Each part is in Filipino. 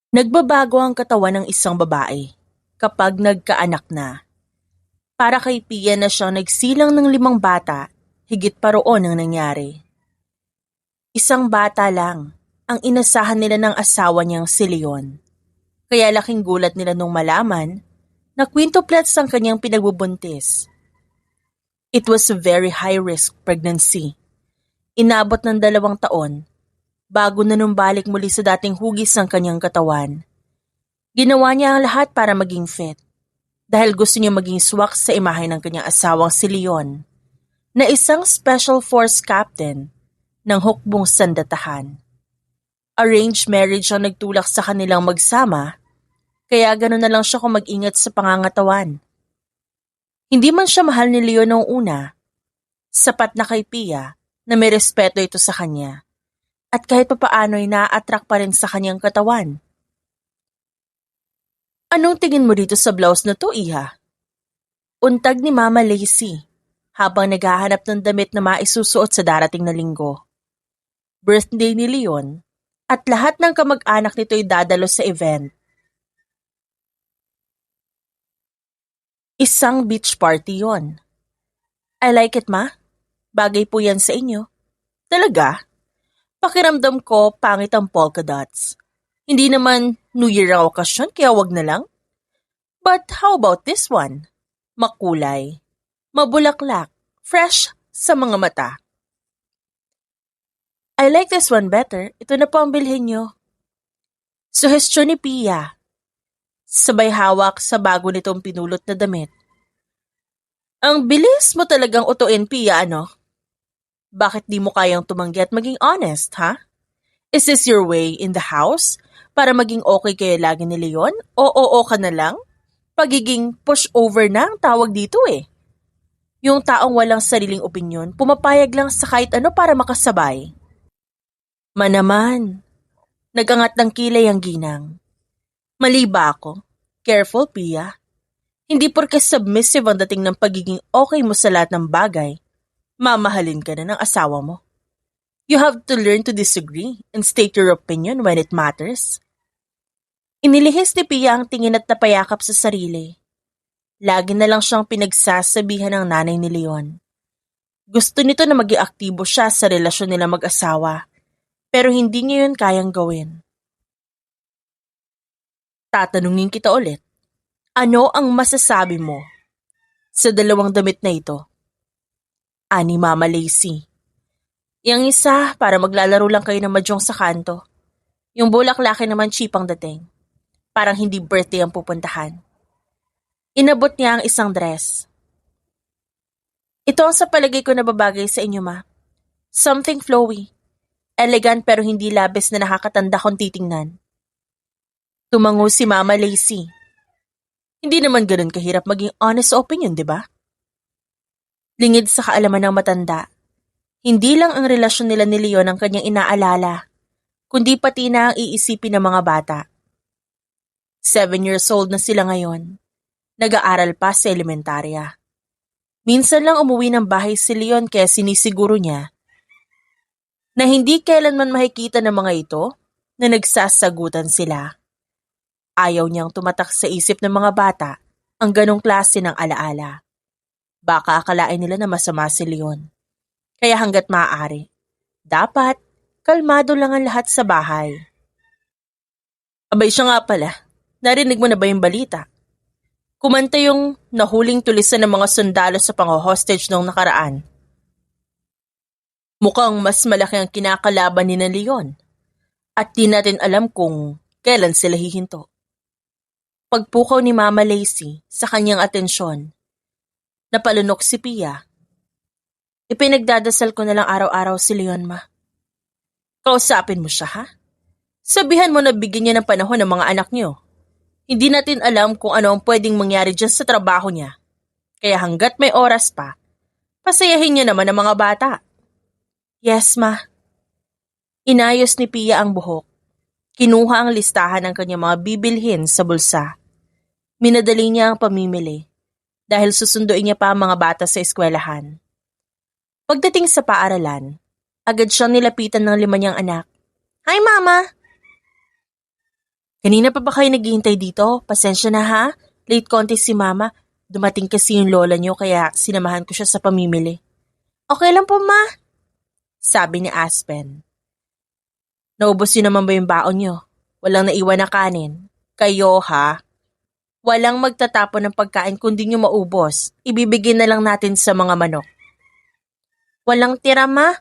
Nagbabago ang katawan ng isang babae kapag nagkaanak na. Para kay Pia na siyang nagsilang ng 5 bata, higit pa roon ang nangyari. Isang bata lang ang inasahan nila ng asawa niyang si Leon. Kaya laking gulat nila nung malaman na quintuplets ang kanyang pinagbubuntis. It was a very high-risk pregnancy. Inabot ng 2 taon bago nanumbalik muli sa dating hugis ng kanyang katawan. Ginawa niya ang lahat para maging fit dahil gusto niya maging swak sa imahe ng kanyang asawang si Leon na isang Special Force Captain ng hukbong sandatahan. Arranged marriage ang nagtulak sa kanilang magsama kaya gano'n na lang siya kung mag-ingat sa pangangatawan. Hindi man siya mahal ni Leon noong una, sapat na kay Pia na may respeto ito sa kanya at kahit papaano'y na-attract pa rin sa kanyang katawan. Anong tingin mo dito sa blouse na to, Iha? Untag ni Mama Lacey habang naghahanap ng damit na maisusuot sa darating na linggo. Birthday ni Leon at lahat ng kamag-anak nito'y dadalo sa event. Isang beach party yon. I like it, Ma. Bagay po yan sa inyo. Talaga? Pakiramdam ko pangit ang polka dots. Hindi naman New Year ang okasyon kaya wag na lang. But how about this one? Makulay, mabulaklak, fresh sa mga mata. I like this one better. Ito na po ang bilhin nyo. Suhestyon ni Pia. Sabay hawak sa bago nitong pinulot na damit. Ang bilis mo talagang utuin, Pia, ano? Bakit di mo kayang tumanggi at maging honest, ha? Is this your way in the house? Para maging okay kayo lagi ni Leon? O oo ka na lang? Pagiging pushover na ang tawag dito eh. Yung taong walang sariling opinyon, pumapayag lang sa kahit ano para makasabay. Manaman. Nagangat ng kilay ang ginang. Mali ba ako? Careful, Pia. Hindi porke submissive ang dating ng pagiging okay mo sa lahat ng bagay, mamahalin ka na ng asawa mo. You have to learn to disagree and state your opinion when it matters. Inilihis ni Pia ang tingin at napayakap sa sarili. Lagi na lang siyang pinagsasabihan ng nanay ni Leon. Gusto nito na maging aktibo siya sa relasyon nila mag-asawa, pero hindi niya yun kayang gawin. Tatanungin kita ulit, ano ang masasabi mo sa 2 damit na ito? Ani Mama Lacey. Yang isa para maglalaro lang kayo ng mahjong sa kanto. Yung bulaklaki naman cheap ang dating. Parang hindi birthday ang pupuntahan. Inabot niya ang isang dress. Ito ang sa palagay ko na babagay sa inyo, Ma. Something flowy. Elegant pero hindi labis na nakakatanda kung titingnan. Tumango si Mama Lacey. Hindi naman ganun kahirap maging honest opinion, di ba? Lingid sa kaalaman ng matanda. Hindi lang ang relasyon nila ni Leon ang kanyang inaalala, kundi pati na ang iisipin ng mga bata. 7 years old na sila ngayon. Nag-aaral pa sa elementarya. Minsan lang umuwi ng bahay si Leon kaya sinisiguro niya na hindi kailanman makikita ng mga ito na nagsasagutan sila. Ayaw niyang tumatak sa isip ng mga bata ang ganong klase ng alaala. Baka akalain nila na masama si Leon. Kaya hanggat maaari, dapat kalmado lang ang lahat sa bahay. Abay siya nga pala, narinig mo na ba yung balita? Kumanta yung nahuling tulisan ng mga sundalo sa pang-hostage noong nakaraan. Mukhang mas malaki ang kinakalaban ni na Leon at di natin alam kung kailan sila hihinto. Pagpukaw ni Mama Lacey sa kanyang atensyon, napalunok si Pia. Ipinagdadasal ko na lang araw-araw si Leon, Ma. Kausapin mo siya, ha? Sabihan mo na bigyan niya ng panahon ng mga anak niyo. Hindi natin alam kung ano ang pwedeng mangyari dyan sa trabaho niya. Kaya hanggat may oras pa, pasayahin niya naman ang mga bata. Yes, Ma. Inayos ni Pia ang buhok. Kinuha ang listahan ng kanyang mga bibilhin sa bulsa. Minadali niya ang pamimili dahil susunduin niya pa ang mga bata sa eskwelahan. Pagdating sa paaralan, agad siyang nilapitan ng 5 niyang anak. Hi, Mama! Kanina pa ba kayo naghihintay dito? Pasensya na ha. Late konti si mama. Dumating kasi yung lola niyo kaya sinamahan ko siya sa pamimili. Okay lang po ma, sabi ni Aspen. Naubos yun naman ba yung baon niyo? Walang naiwan na kanin. Kayo ha? Walang magtatapon ng pagkain kundi nyo maubos. Ibibigay na lang natin sa mga manok. Walang tira ma.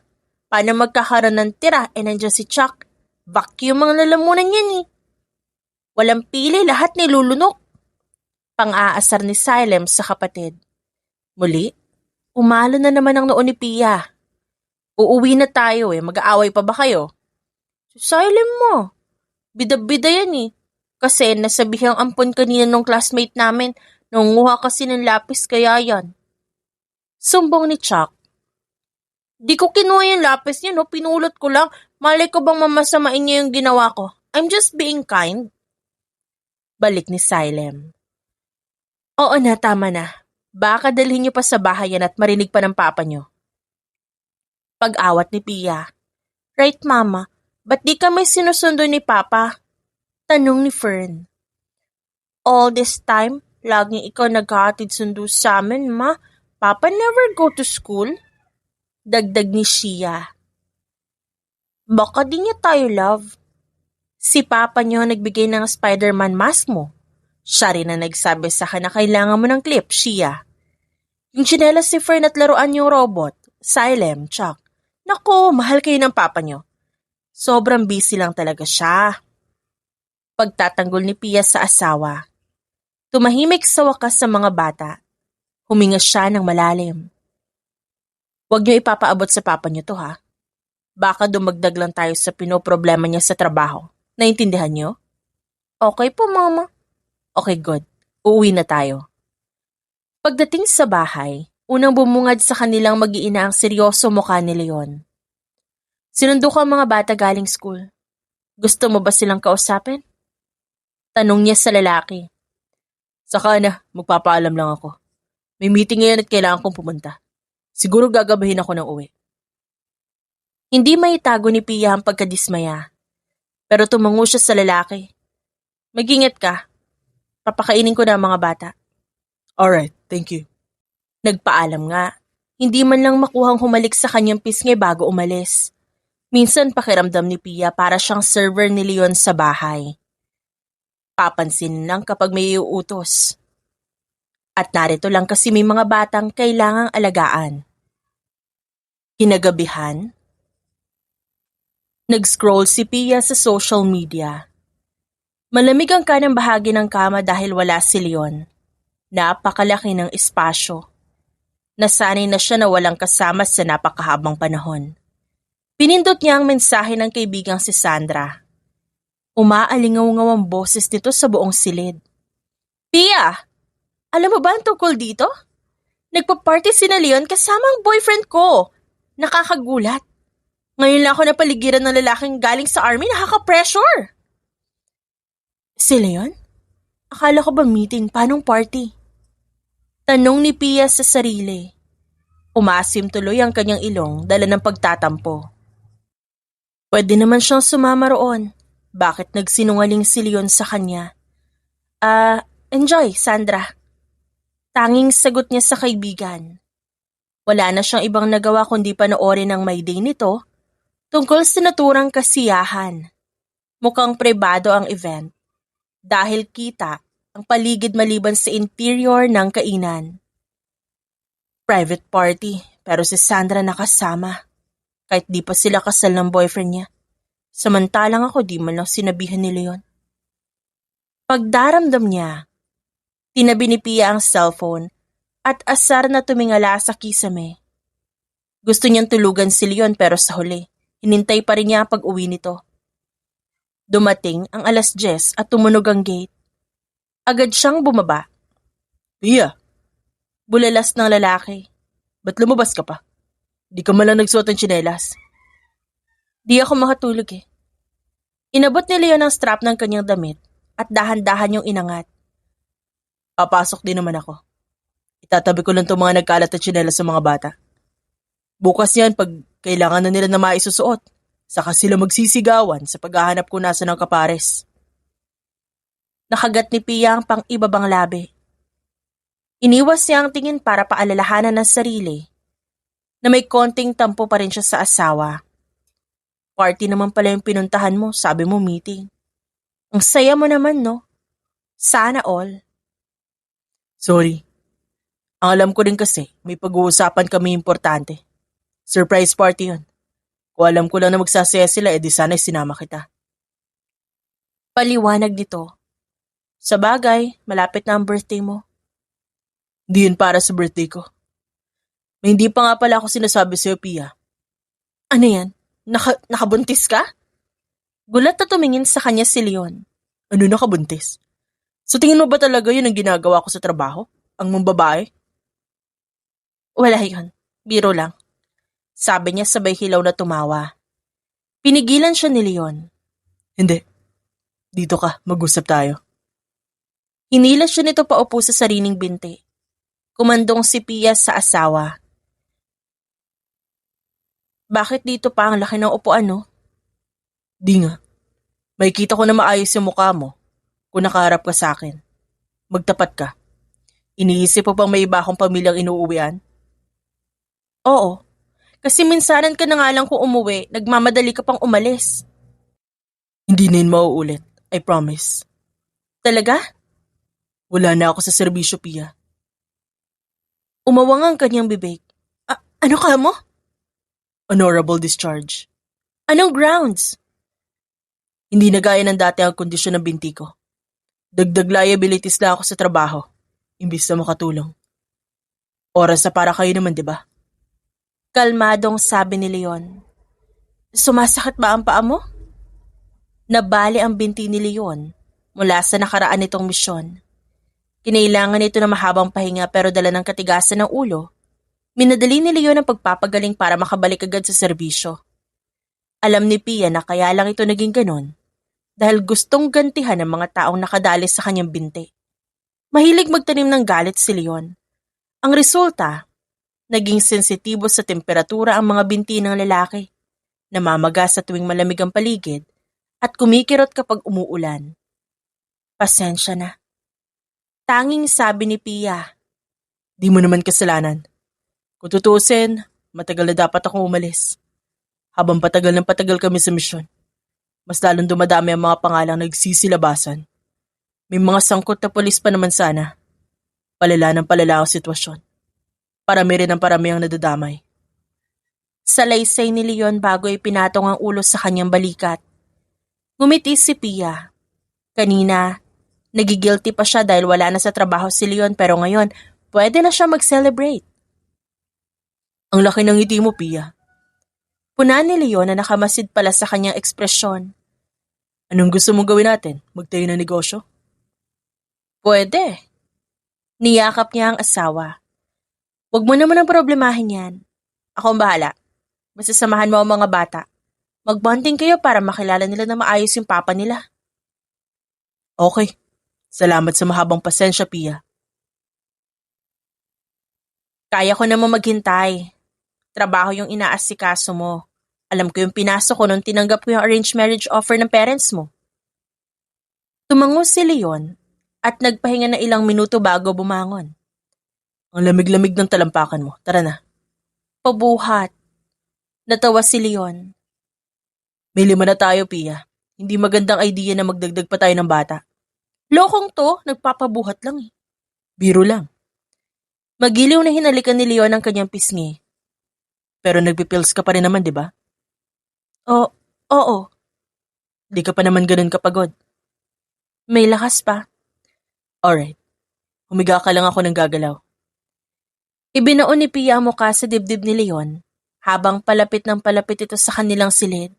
Paano magkakaroon ng tira? Nandiyan si Chuck. Vacuum ang lalamunan yan eh. Walang pili, lahat nilulunok. Pang-aasar ni Silem sa kapatid. Muli, umalo na naman ang noo ni Pia. Uuwi na tayo mag-aaway pa ba kayo? Silem mo. Bida-bida yan eh. Kasi nasabihang ampon kanina nung classmate namin, nangunguha kasi ng lapis kaya yan. Sumbong ni Chuck. Di ko kinuha yung lapis niya pinulot ko lang. Malay ko bang mamasamain niya yung ginawa ko? I'm just being kind. Balik ni Silem. Oo na, tama na. Baka dalhin niyo pa sa bahay yan at marinig pa ng papa niyo. Pag-awat ni Pia. Right, mama. Ba't di kami sinusundo ni papa? Tanong ni Fern. All this time, laging ikaw naghahatid sundo sa amin, ma. Papa never go to school? Dagdag ni Shia. Baka di niya tayo love. Si papa niyo nagbigay ng Spider-Man mask mo. Siya rin na nagsabi sa akin na kailangan mo ng clip, Shia. Yung tsinelas si Fern at laruan yung robot, Silem, Chuck. Nako, mahal kayo ng papa niyo. Sobrang busy lang talaga siya. Pagtatanggol ni Pia sa asawa. Tumahimik sa wakas sa mga bata. Huminga siya ng malalim. Huwag niyo ipapaabot sa papa niyo to ha. Baka dumagdag lang tayo sa pinoproblema niya sa trabaho. Naintindihan niyo? Okay po, mama. Okay, good. Uuwi na tayo. Pagdating sa bahay, unang bumungad sa kanilang mag-iina ang seryoso mukha ni Leon. Sinundo ko ang mga bata galing school. Gusto mo ba silang kausapin? Tanong niya sa lalaki. Saka na, magpapaalam lang ako. May meeting ngayon at kailangan kong pumunta. Siguro gagabahin ako ng uwi. Hindi maitago ni Pia ang pagkadismaya. Pero tumango siya sa lalaki. Mag-ingat ka. Papakainin ko na ang mga bata. Alright, thank you. Nagpaalam nga. Hindi man lang makuhang humalik sa kanyang pisngi bago umalis. Minsan pakiramdam ni Pia para siyang server ni Leon sa bahay. Papansin lang kapag may iuutos. At narito lang kasi may mga batang kailangang alagaan. Kinagabihan, nag-scroll si Pia sa social media. Malamig ang kanang bahagi ng kama dahil wala si Leon. Napakalaki ng espasyo. Nasanay na siya na walang kasama sa napakahabang panahon. Pinindot niya ang mensahe ng kaibigang si Sandra. Umaalingaw-ngaw ang boses nito sa buong silid. Pia! Alam mo ba ang tungkol dito? Nagpa-party si na Leon kasama ang boyfriend ko. Nakakagulat. Ngayon lang ako napaligiran ng lalaking galing sa army, nakaka-pressure. Si Leon? Akala ko ba meeting, panong party? Tanong ni Pia sa sarili. Umasim tuloy ang kanyang ilong dala ng pagtatampo. Pwede naman siyang sumama roon. Bakit nagsinungaling si Leon sa kanya? Enjoy, Sandra. Tanging sagot niya sa kaibigan. Wala na siyang ibang nagawa kundi panoorin ang may day nito tungkol sa naturang kasiyahan. Mukhang pribado ang event dahil kita ang paligid maliban sa interior ng kainan. Private party pero si Sandra nakasama kahit di pa sila kasal ng boyfriend niya. Samantalang ako di man lang sinabihan ni Leon. Pagdaramdam niya, tinabi ni Pia ang cellphone at asar na tumingala sa kisame. Gusto niyang tulugan si Leon pero sa huli, hinintay pa rin niya ang pag-uwi nito. Dumating ang 10:00 at tumunog ang gate. Agad siyang bumaba. Pia! Bulalas ng lalaki. Ba't lumabas ka pa? Di ka malang nagsuot ng tsinelas. Di ako makatulog Inabot ni Leon ang strap ng kanyang damit at dahan-dahan yung inangat. Papasok din naman ako. Itatabi ko lang itong mga nagkalat at tsinelas sa mga bata. Bukas yan pag kailangan na nila na maisusuot. Saka sila magsisigawan sa paghahanap ko nasa ng kapares. Nakagat ni Pia ang pang-ibabang labi. Iniwas niya ang tingin para paalalahanan ng sarili na may konting tampo pa rin siya sa asawa. Party naman pala yung pinuntahan mo, sabi mo meeting. Ang saya mo naman, no? Sana all. Sorry. Ang alam ko din kasi, may pag-uusapan kami importante. Surprise party yun. Kung alam ko lang na magsasaya sila, edi sana sinama kita. Paliwanag nito. Sa bagay, malapit na ang birthday mo. Di yun para sa birthday ko. May hindi pa nga pala ako sinasabi sa'yo, Pia. Ano yan? Nakabuntis ka? Gulat na tumingin sa kanya si Leon. Ano nakabuntis? So tingin mo ba talaga yun ang ginagawa ko sa trabaho? Ang mong babae? Wala yun. Biro lang. Sabi niya sabay hilaw na tumawa. Pinigilan siya ni Leon. Hindi. Dito ka, mag-usap tayo. Hinila siya nito paupo sa sariling binti. Kumandong si Pia sa asawa. Bakit dito pa ang laki ng upuan, no? Di nga. Makikita ko na maayos yung mukha mo kung nakaharap ka sa akin. Magtapat ka. Iniisip mo bang may iba akong pamilyang inuuwian? Oo. Kasi minsanan ka na nga lang kung umuwi, nagmamadali ka pang umalis. Hindi na yun mauulit. I promise. Talaga? Wala na ako sa serbisyo, Pia. Umawang ang kanyang bibig. Ano ka mo? Honorable discharge. Anong grounds? Hindi na gaya ng dati ang kondisyon ng binti ko. Dagdag liabilities na ako sa trabaho, imbis na makatulong. Oras na para kayo naman, di ba? Kalmadong sabi ni Leon. Sumasakit ba ang paa mo? Nabali ang binti ni Leon mula sa nakaraan nitong misyon. Kinailangan ito ng mahabang pahinga pero dala ng katigasan ng ulo. Minadali ni Leon ang pagpapagaling para makabalik agad sa serbisyo. Alam ni Pia na kaya lang ito naging ganon dahil gustong gantihan ng mga taong nakadali sa kanyang binti. Mahilig magtanim ng galit si Leon. Ang resulta, naging sensitibo sa temperatura ang mga binti ng lalaki, namamaga sa tuwing malamig ang paligid at kumikirot kapag umuulan. Pasensya na. Tanging sabi ni Pia. Di mo naman kasalanan. Kung tutusin, matagal na dapat akong umalis. Habang patagal ng patagal kami sa misyon, mas lalong dumadami ang mga pangalang nagsisilabasan. May mga sangkot na polis pa naman sana. Palala ng palala ang sitwasyon. Parami rin ang parami ang nadadamay. Salaysay ni Leon bago ipinatong ang ulo sa kanyang balikat. Ngumiti si Pia. Kanina, nagigilty pa siya dahil wala na sa trabaho si Leon pero ngayon, pwede na siya mag-celebrate. Ang laki ng ngiti mo, Pia. Puna ni Leon na nakamasid pala sa kanyang ekspresyon. Anong gusto mong gawin natin? Magtayo ng negosyo? Pwede. Niyakap niya ang asawa. Huwag mo naman ang problemahin yan. Ako ang bahala. Basta samahan mo ang mga bata. Magbonding kayo para makilala nila na maayos yung papa nila. Okay. Salamat sa mahabang pasensya, Pia. Kaya ko naman maghintay. Trabaho yung inaasikaso mo. Alam ko yung pinasok ko nung tinanggap ko yung arranged marriage offer ng parents mo. Tumango si Leon at nagpahinga na ilang minuto bago bumangon. Ang lamig-lamig ng talampakan mo. Tara na. Pabuhat. Natawa si Leon. May 5 na tayo, Pia. Hindi magandang idea na magdagdag pa tayo ng bata. Lokong to, nagpapabuhat lang eh. Biro lang. Magiliw na hinalikan ni Leon ang kanyang pisngi. Pero nagpipills ka pa rin naman, di ba? Oo. Di ka pa naman ganun kapagod. May lakas pa. Alright. Humiga ka lang ako ng gagalaw. Ibinaon ni Pia ang mukha sa dibdib ni Leon habang palapit ng palapit ito sa kanilang silid.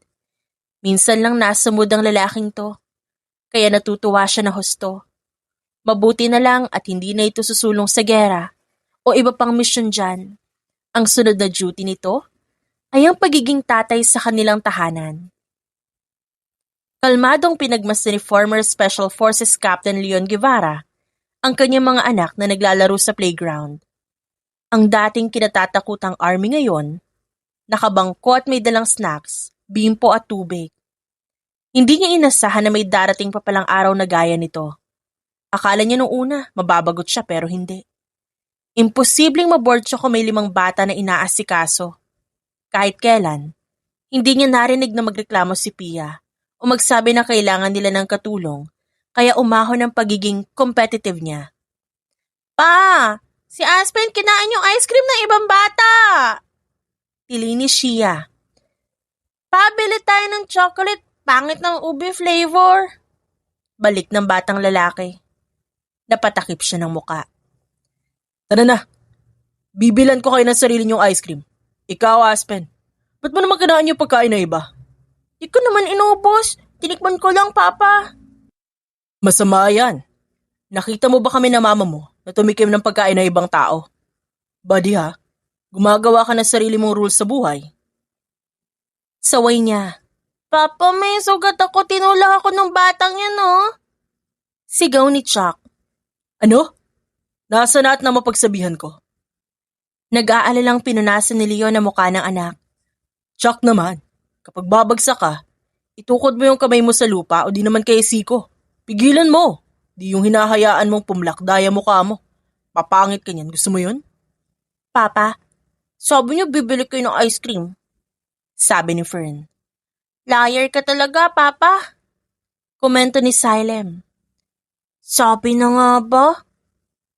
Minsan lang nasa mood ang lalaking to, kaya natutuwa siya na husto. Mabuti na lang at hindi na ito susulong sa gera o iba pang misyon dyan. Ang sunod na duty nito ay ang pagiging tatay sa kanilang tahanan. Kalmadong pinagmasdan ni former Special Forces Captain Leon Guevara ang kanyang mga anak na naglalaro sa playground. Ang dating kinatatakutang army ngayon, nakabangko at may dalang snacks, bimpo at tubig. Hindi niya inasahan na may darating pa palang araw na gaya nito. Akala niya nung una, mababagot siya pero hindi. Imposibleng maboard siya kung may 5 bata na inaasikaso. Kahit kailan, hindi niya narinig na magreklamo si Pia o magsabi na kailangan nila ng katulong, kaya umahon ang pagiging competitive niya. Pa! Si Aspen kinain yung ice cream ng ibang bata! Tili ni Shia. Pabili tayo ng chocolate, pangit ng ube flavor. Balik ng batang lalaki. Napatakip siya ng muka. Tara na, bibilan ko kayo ng sarili niyong ice cream. Ikaw, Aspen, ba't mo naman kinaan yung pagkain na iba? Di ko naman inubos, tinikman ko lang, Papa. Masama yan. Nakita mo ba kami na mama mo na tumikim ng pagkain ng ibang tao? Buddy ha, gumagawa ka ng sarili mong rules sa buhay. Saway niya. Papa, may sugat ako, tinulak ako ng batang yan, no? Sigaw ni Chuck. Ano? Nasa na at na mapagsabihan ko? Nag-aalalang pinunasan ni Leon ang mukha ng anak. Chuck naman, kapag babagsak ka, itukod mo yung kamay mo sa lupa o di naman kay Siko. Pigilan mo. Di yung hinahayaan mong pumlakdaya mukha mo. Papangit ka niyan. Gusto mo yun? Papa, sabi niyo bibili kayo ng ice cream. Sabi ni Fern. Liar ka talaga, Papa. Komento ni Silem. Sabi na nga ba?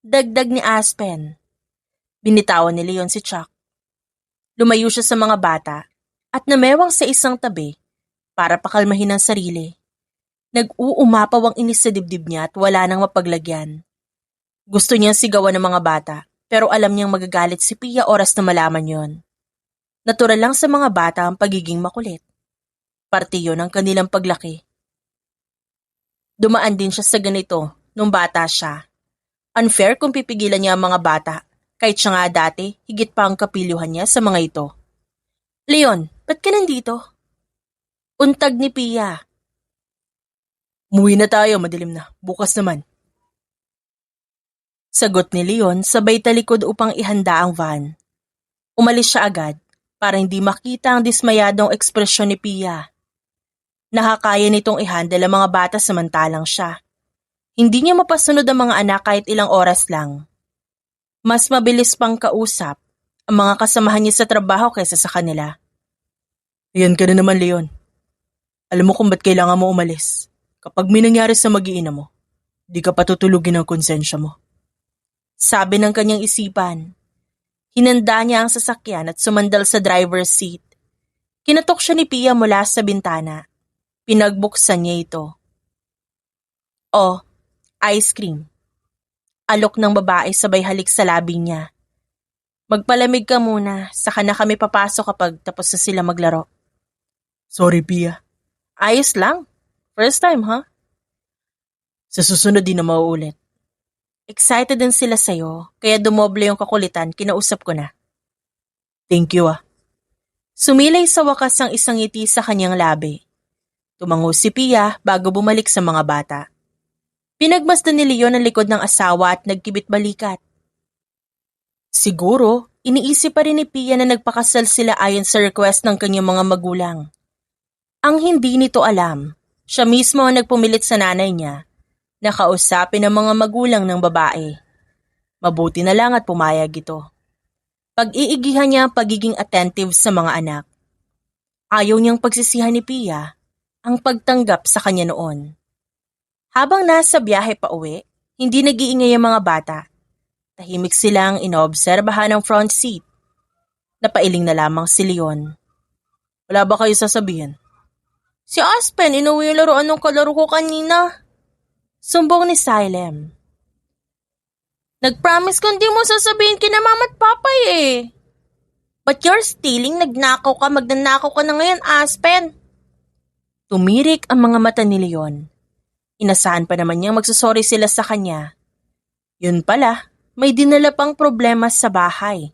Dagdag ni Aspen. Binitawan ni Leon si Chuck. Lumayo siya sa mga bata at namewang sa isang tabi para pakalmahin ang sarili. Nag-uumapaw ang inis sa dibdib niya at wala nang mapaglagyan. Gusto niyang sigawan ng mga bata pero alam niyang magagalit si Pia oras na malaman yon. Natural lang sa mga bata ang pagiging makulit. Parte yon ng kanilang paglaki. Dumaan din siya sa ganito nung bata siya. Unfair kung pipigilan niya ang mga bata, kahit siya nga dati, higit pa ang kapilyuhan niya sa mga ito. Leon, ba't ka nandito? Untag ni Pia. Umuwi na tayo, madilim na. Bukas naman. Sagot ni Leon sabay talikod upang ihanda ang van. Umalis siya agad para hindi makita ang dismayadong ekspresyon ni Pia. Nakakaya nitong ihandle ang mga bata samantalang siya. Hindi niya mapasunod ang mga anak kahit ilang oras lang. Mas mabilis pang kausap ang mga kasamahan niya sa trabaho kaysa sa kanila. Ayan ka na naman, Leon. Alam mo kung ba't kailangan mo umalis. Kapag may nangyari sa mag-iina mo, di ka patutulugin ang konsensya mo. Sabi ng kanyang isipan. Hinanda niya ang sasakyan at sumandal sa driver's seat. Kinatok siya ni Pia mula sa bintana. Pinagbuksan niya ito. Oh, ice cream. Alok ng babae sabay halik sa labi niya. Magpalamig ka muna, saka na kami papasok kapag tapos na sila maglaro. Sorry, Pia. Ayos lang. First time, ha? Sa susunod din na mauulit. Excited din sila sa'yo, kaya dumoble yung kakulitan, kinausap ko na. Thank you, ah. Sumilay sa wakas ang isang ngiti sa kanyang labi. Tumango si Pia bago bumalik sa mga bata. Pinagmasdan ni Leon ang likod ng asawa at nagkibit balikat. Siguro, iniisip pa rin ni Pia na nagpakasal sila ayon sa request ng kanyang mga magulang. Ang hindi nito alam, siya mismo ang nagpumilit sa nanay niya na kausapin ang mga magulang ng babae. Mabuti na lang at pumayag ito. Pag-iigihan niya ang pagiging attentive sa mga anak. Ayaw niyang pagsisihan ni Pia ang pagtanggap sa kanya noon. Habang nasa biyahe pa uwi, hindi nag-iingay ang mga bata. Tahimik silang inoobserbahan ng front seat. Napailing na lamang si Leon. Wala ba kayo sasabihin? Si Aspen, inuwi yung laruan ng kalaro ko kanina. Sumbong ni Silem. Nag-promise kung di mo sasabihin kina mama at papa eh. But you're stealing, magnanakaw ka na ngayon, Aspen. Tumirik ang mga mata ni Leon. Inasahan pa naman niyang magsusorry sila sa kanya. Yun pala, may dinala pang problema sa bahay.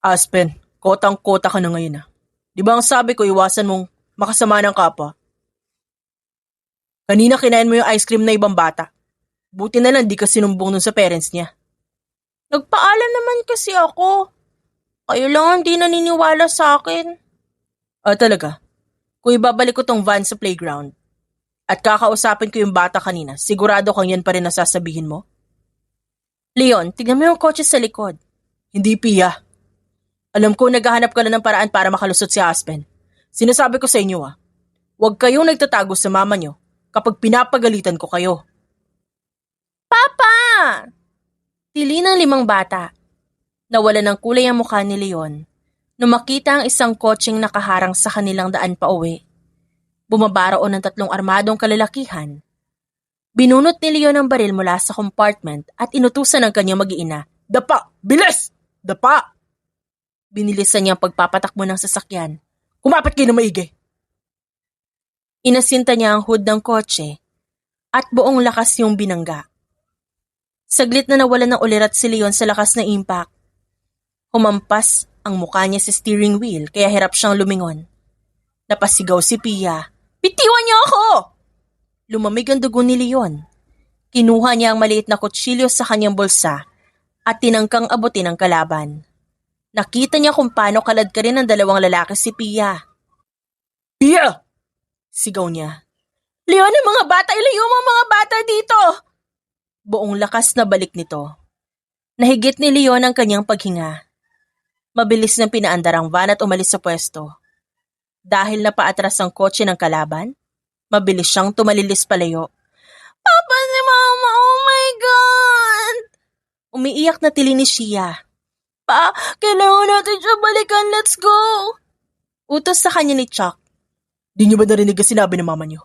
Aspen, kotang-kota ka na ngayon ah. Di ba ang sabi ko iwasan mong makasama ng kapwa? Kanina kinain mo yung ice cream na ibang bata. Buti na lang di ka sinumbong nun sa parents niya. Nagpaalam naman kasi ako. Kayo lang hindi naniniwala sa akin. Ah, talaga? Kung ibabalik ko tong van sa playground, At kakausapin ko yung bata kanina. Sigurado kang yan pa rin nasasabihin mo? Leon, tignan mo yung kotse sa likod. Hindi, Pia. Alam ko naghahanap ka na ng paraan para makalusot si Aspen. Sinasabi ko sa inyo huwag kayong nagtatago sa mama nyo kapag pinapagalitan ko kayo. Papa! Tili ng 5 bata. Nawala ng kulay ang mukha ni Leon nung makita ang isang kotseng nakaharang sa kanilang daan pa uwi. Bumabaraon ng 3 armadong kalalakihan. Binunot ni Leon ang baril mula sa compartment at inutusan ng kanyang mag-iina. Dapa! Bilis! Dapa! Binilisan niya ang pagpapatakbo ng sasakyan. Kumapit kayo na maigi! Inasinta niya ang hood ng kotse at buong lakas yung binangga. Saglit na nawalan ng ulirat si Leon sa lakas na impact. Humampas ang mukha niya sa steering wheel kaya hirap siyang lumingon. Napasigaw si Pia. Bitiwan niyo ako! Lumamig ang dugo ni Leon. Kinuha niya ang maliit na kutsilyo sa kanyang bulsa at tinangkang abutin ang kalaban. Nakita niya kung paano kaladkarin ng 2 lalaki si Pia. Pia! Sigaw niya. Leon, ang mga bata! Ilayo mo ang mga bata dito! Buong lakas na balik nito. Nahigit ni Leon ang kanyang paghinga. Mabilis nang pinaandar ang van at umalis sa pwesto. Dahil napaatras ang kotse ng kalaban, mabilis siyang tumalilis palayo. Papa, si Mama! Oh my God! Umiiyak na tili ni Shia. Pa, kailangan natin siya balikan. Let's go! Utos sa kanya ni Chuck. Di niyo ba narinig ang sinabi ng mama niyo?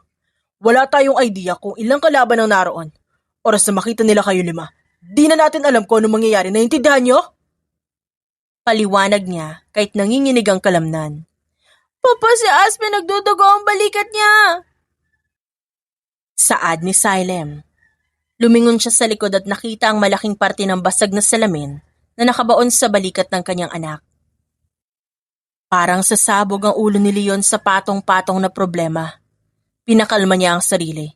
Wala tayong idea kung ilang kalaban ang naroon. Oras na makita nila kayo 5. Di na natin alam kung anong mangyayari. Naintindihan niyo? Paliwanag niya kahit nanginginig ang kalamnan. Papa, si Aspen nagdudugo ang balikat niya. Saad ni Silem. Lumingon siya sa likod at nakita ang malaking parte ng basag na salamin na nakabaon sa balikat ng kanyang anak. Parang sasabog ang ulo ni Leon sa patong-patong na problema. Pinakalma niya ang sarili.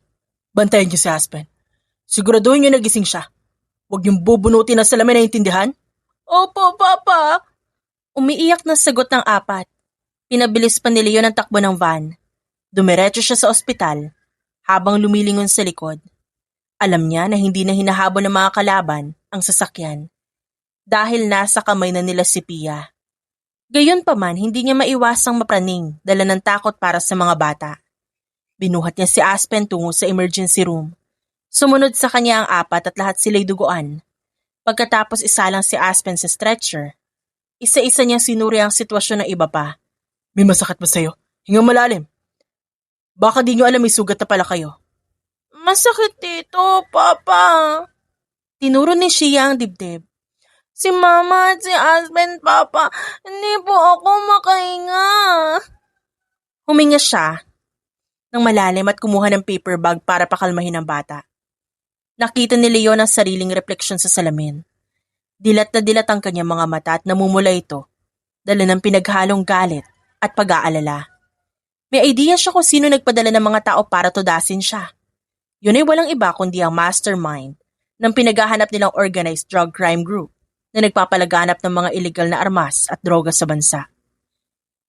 Bantayan niyo si Aspen. Siguraduhin niyo nagising siya. Huwag niyong bubunutin ang salamin, naintindihan? Opo, Papa. Umiiyak na sagot ng 4. Pinabilis pa ni Leon ang takbo ng van. Dumiretso siya sa ospital habang lumilingon sa likod. Alam niya na hindi na hinahabol ng mga kalaban ang sasakyan dahil nasa kamay na nila si Pia. Gayunpaman, hindi niya maiwasang mapraning dala ng takot para sa mga bata. Binuhat niya si Aspen tungo sa emergency room. Sumunod sa kanya ang 4 at lahat sila'y duguan. Pagkatapos isalang si Aspen sa stretcher, isa-isa niyang sinuri ang sitwasyon ng iba pa. May masakit ba sa'yo? Hingang malalim. Baka di niyo alam may sugat na pala kayo. Masakit dito, Papa. Tinuro ni Shia ang dibdib. Si Mama at si Aspen, Papa, hindi po ako makahinga. Huminga siya ng malalim at kumuha ng paper bag para pakalmahin ang bata. Nakita ni Leon ang sariling refleksyon sa salamin. Dilat na dilat ang kanyang mga mata at namumula ito, dala ng pinaghalong galit at pag-aalala. May idea siya kung sino nagpadala ng mga tao para tudasin siya. Yun ay walang iba kundi ang mastermind ng pinaghahanap nilang organized drug crime group na nagpapalaganap ng mga illegal na armas at droga sa bansa.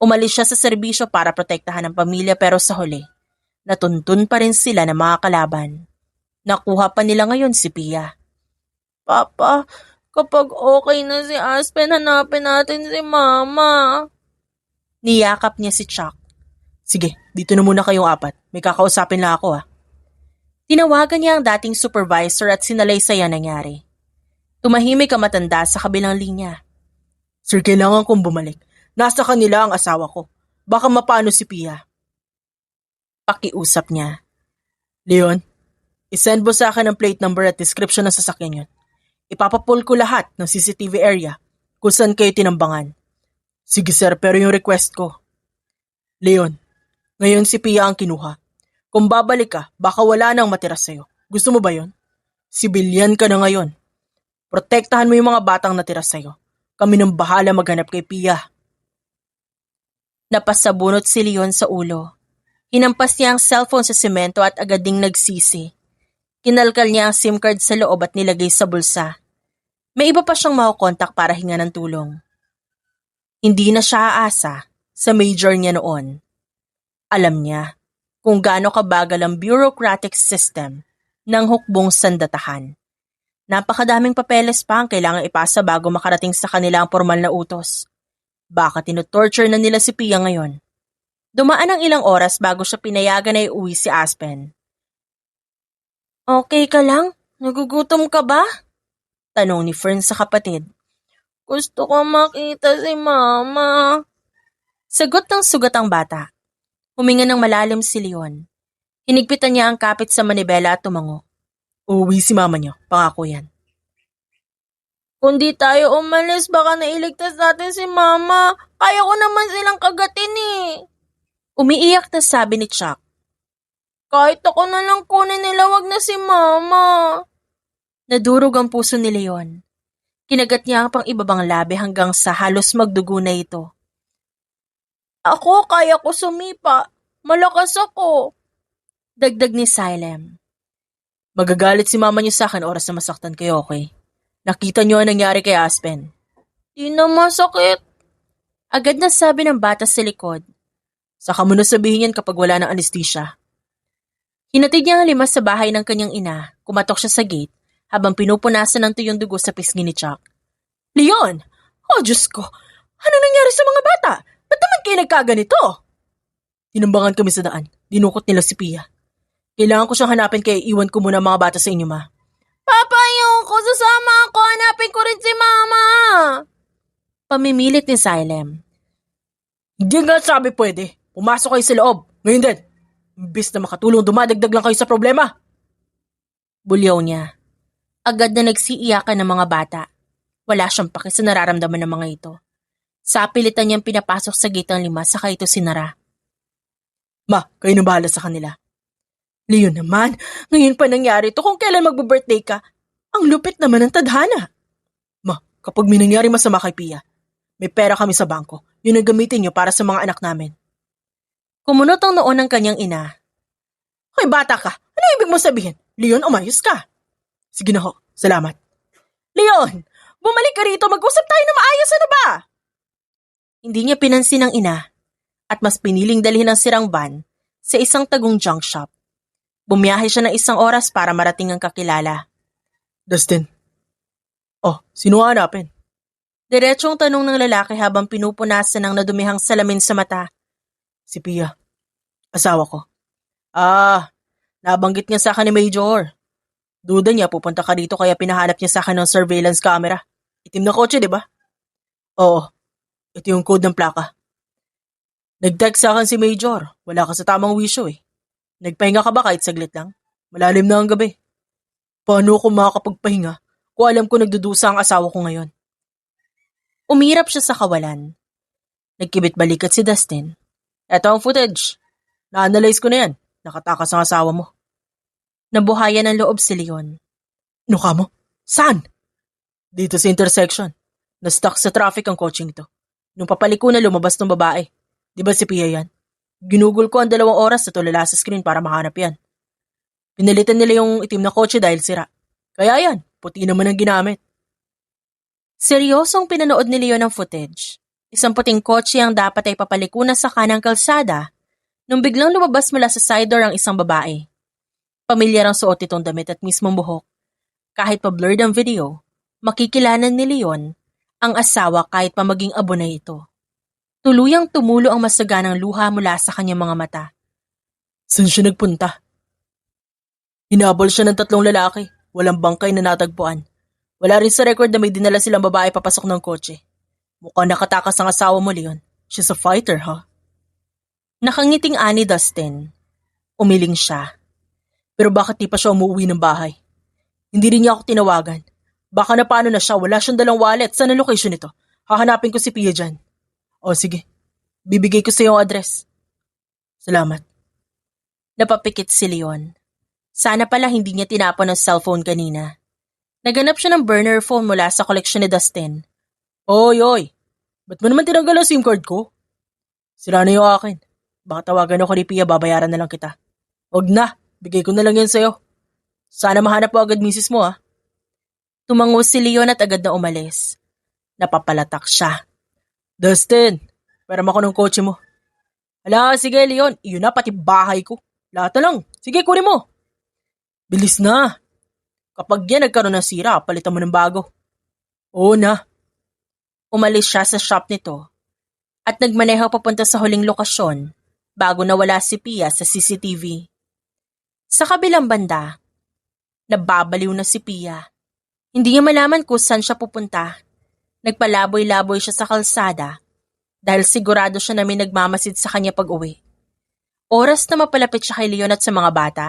Umalis siya sa serbisyo para protektahan ang pamilya pero sa huli, natuntun pa rin sila ng mga kalaban. Nakuha pa nila ngayon si Pia. Papa, kapag okay na si Aspen, hanapin natin si Mama. Niyakap niya si Chuck. Sige, dito na muna kayong 4. May kakausapin lang ako Tinawagan niya ang dating supervisor at sinalaysay ang nangyari. Tumahimik ang matanda sa kabilang linya. Sir, kailangan kong bumalik. Nasa kanila ang asawa ko. Baka mapano si Pia. Pakiusap niya. Leon, isend mo sa akin ang plate number at description ng sasakyan yun. Ipapapul ko lahat ng CCTV area kung saan kayo tinambangan. Sige sir, pero yung request ko. Leon, ngayon si Pia ang kinuha. Kung babalik ka, baka wala nang matira sa'yo. Gusto mo ba yun? Sibilyan ka na ngayon. Protektahan mo yung mga batang natira sa'yo. Kami nang bahala maghanap kay Pia. Napasabunot si Leon sa ulo. Hinampas niya ang cellphone sa semento at agad ding nagsisi. Kinalkal niya ang SIM card sa loob at nilagay sa bulsa. May iba pa siyang makukontak para hinga ng tulong. Hindi na siya aasa sa major niya noon. Alam niya kung gaano kabagal ang bureaucratic system ng hukbong sandatahan. Napakadaming papeles pa ang kailangang ipasa bago makarating sa kanila ang formal na utos. Baka tinutorture na nila si Pia ngayon. Dumaan ang ilang oras bago siya pinayagan na iuwi si Aspen. Okay ka lang? Nagugutom ka ba? Tanong ni Fern sa kapatid. Gusto ko makita si Mama. Sagot ng sugat ang bata. Huminga ng malalim si Leon. Hinigpitan niya ang kapit sa manibela at tumango. Uuwi si Mama niyo, pangako yan. Kung di tayo umalis, baka nailigtas natin si Mama. Kaya ko naman silang kagatin eh. Umiiyak na sabi ni Chuck. Kahit ako na lang kunin nila, wag na si Mama. Nadurog ang puso ni Leon. Kinagat niya ang pang-ibabang labi hanggang sa halos magdugo na ito. Ako, kaya ko sumipa. Malakas ako. Dagdag ni Salem. Magagalit si Mama niyo sa akin oras na masaktan kayo, okay? Nakita niyo ang nangyari kay Aspen. Di na masakit. Agad na sabi ng bata sa likod. Saka mo na sabihin yan kapag wala ng anesthesia. Hinatid niya ang lima sa bahay ng kanyang ina, kumatok siya sa gate, habang pinupunasan ng tuyong dugo sa pisngi ni Chuck. Leon! Oh, Diyos ko! Ano nangyari sa mga bata? Ba't naman kayo nagkaganito? Tinambangan kami sa daan. Dinukot nila si Pia. Kailangan ko siyang hanapin kaya iwan ko muna ang mga bata sa inyo, Ma. Papa, ayoko! Sasama ako! Hanapin ko rin si Mama! Pamimilit ni Salem. Hindi nga sabi pwede. Pumasok kayo sa loob. Ngayon din. Imbis na makatulong, dumadagdag lang kayo sa problema. Bulyaw niya. Agad na nagsiiyakan ng mga bata. Wala siyang paki sa nararamdaman ng mga ito. Sa pilitan niyang pinapasok sa gate ang lima, saka ito sinara. Ma, kayo na bahala sa kanila. Leon naman, ngayon pa nangyari ito kung kailan magbo-birthday ka. Ang lupit naman ng tadhana. Ma, kapag may nangyari masama kay Pia, may pera kami sa bangko. Yun ang gamitin niyo para sa mga anak namin. Kumunot ang noon ng kanyang ina. Hoy, bata ka. Ano ibig mo sabihin? Leon, umayos ka. Sige na ho, salamat. Leon, bumalik ka rito. Mag-usap tayo na maayos, ano ba? Hindi niya pinansin ang ina at mas piniling dalhin ang sirang van sa isang tagong junk shop. Bumiyahe siya ng 1 oras para marating ang kakilala. Dustin. Oh, sino hanapin? Diretsong tanong ng lalaki habang pinupunasan ng nadumihang salamin sa mata. Si Pia. Asawa ko. Nabanggit niya sa akin ni Major. Duda niya pupunta ka dito kaya pinahanap niya sa akin ng surveillance camera. Itim na kotse, di ba? Oo. Ito yung code ng plaka. Nag-text sa akin si Major. Wala ka sa tamang wisyo eh. Nagpahinga ka ba kahit saglit lang? Malalim na ang gabi. Paano ako makakapagpahinga kung alam ko nagdudusa ang asawa ko ngayon? Umirap siya sa kawalan. Nagkibit balikat si Dustin. Eto ang footage. Na-analyze ko na yan. Nakatakas ang asawa mo. Nabuhayan ng loob si Leon. Ano ka mo? Saan? Dito sa intersection. Na-stuck sa traffic ang coaching to. Nung papaliko na lumabas ng babae. Di ba si Pia yan? Ginugol ko ang 2 oras na tulala sa screen para mahanap yan. Pinalitan nila yung itim na kotse dahil sira. Kaya yan, puti naman ang ginamit. Seryosong pinanood ni Leon ang footage. Isang puting kotse ang dapat ay papaliko na sa kanang kalsada nung biglang lumabas mula sa side door ang isang babae. Pamilyar ang suot itong damit at mismong buhok. Kahit pa blurred ang video, makikilanan ni Leon ang asawa kahit pa maging abo na ito. Tuluyang tumulo ang masaganang luha mula sa kanyang mga mata. Saan siya nagpunta? Hinabol siya ng 3 lalaki. Walang bangkay na natagpuan. Wala rin sa record na may dinala silang babae papasok ng kotse. Mukhang nakatakas ang asawa mo, Leon. She's a fighter, ha? Nakangiting ani Dustin. Umiling siya. Pero bakit di pa siya umuwi ng bahay? Hindi rin niya ako tinawagan. Baka na paano na siya, wala siyang dalang wallet. Saan ang location nito? Hahanapin ko si Pia dyan. O sige, bibigay ko sa iyo ang address. Salamat. Napapikit si Leon. Sana pala hindi niya tinapon ang cellphone kanina. Naganap siya ng burner phone mula sa koleksyon ni Dustin. Oy, ba't mo naman tinanggal ang SIM card ko? Sira na yung akin. Baka tawagan ako ni Pia, babayaran na lang kita. Huwag na, bigay ko na lang yan sa'yo. Sana mahanap mo agad misis mo, ha? Tumango si Leon at agad na umalis. Napapalatak siya. Dustin, pera mo ako ng kotse mo. Hala, sige Leon, iyon na pati bahay ko. Lahat na lang. Sige, kunin mo. Bilis na. Kapag yan nagkaroon ng sira, palitan mo ng bago. Oo na. Umalis siya sa shop nito at nagmaneho papunta sa huling lokasyon bago nawala si Pia sa CCTV. Sa kabilang banda, nababaliw na si Pia. Hindi niya malaman kung saan siya pupunta. Nagpalaboy-laboy siya sa kalsada dahil sigurado siya na may nagmamasid sa kanya pag-uwi. Oras na mapalapit siya kay Leon at sa mga bata,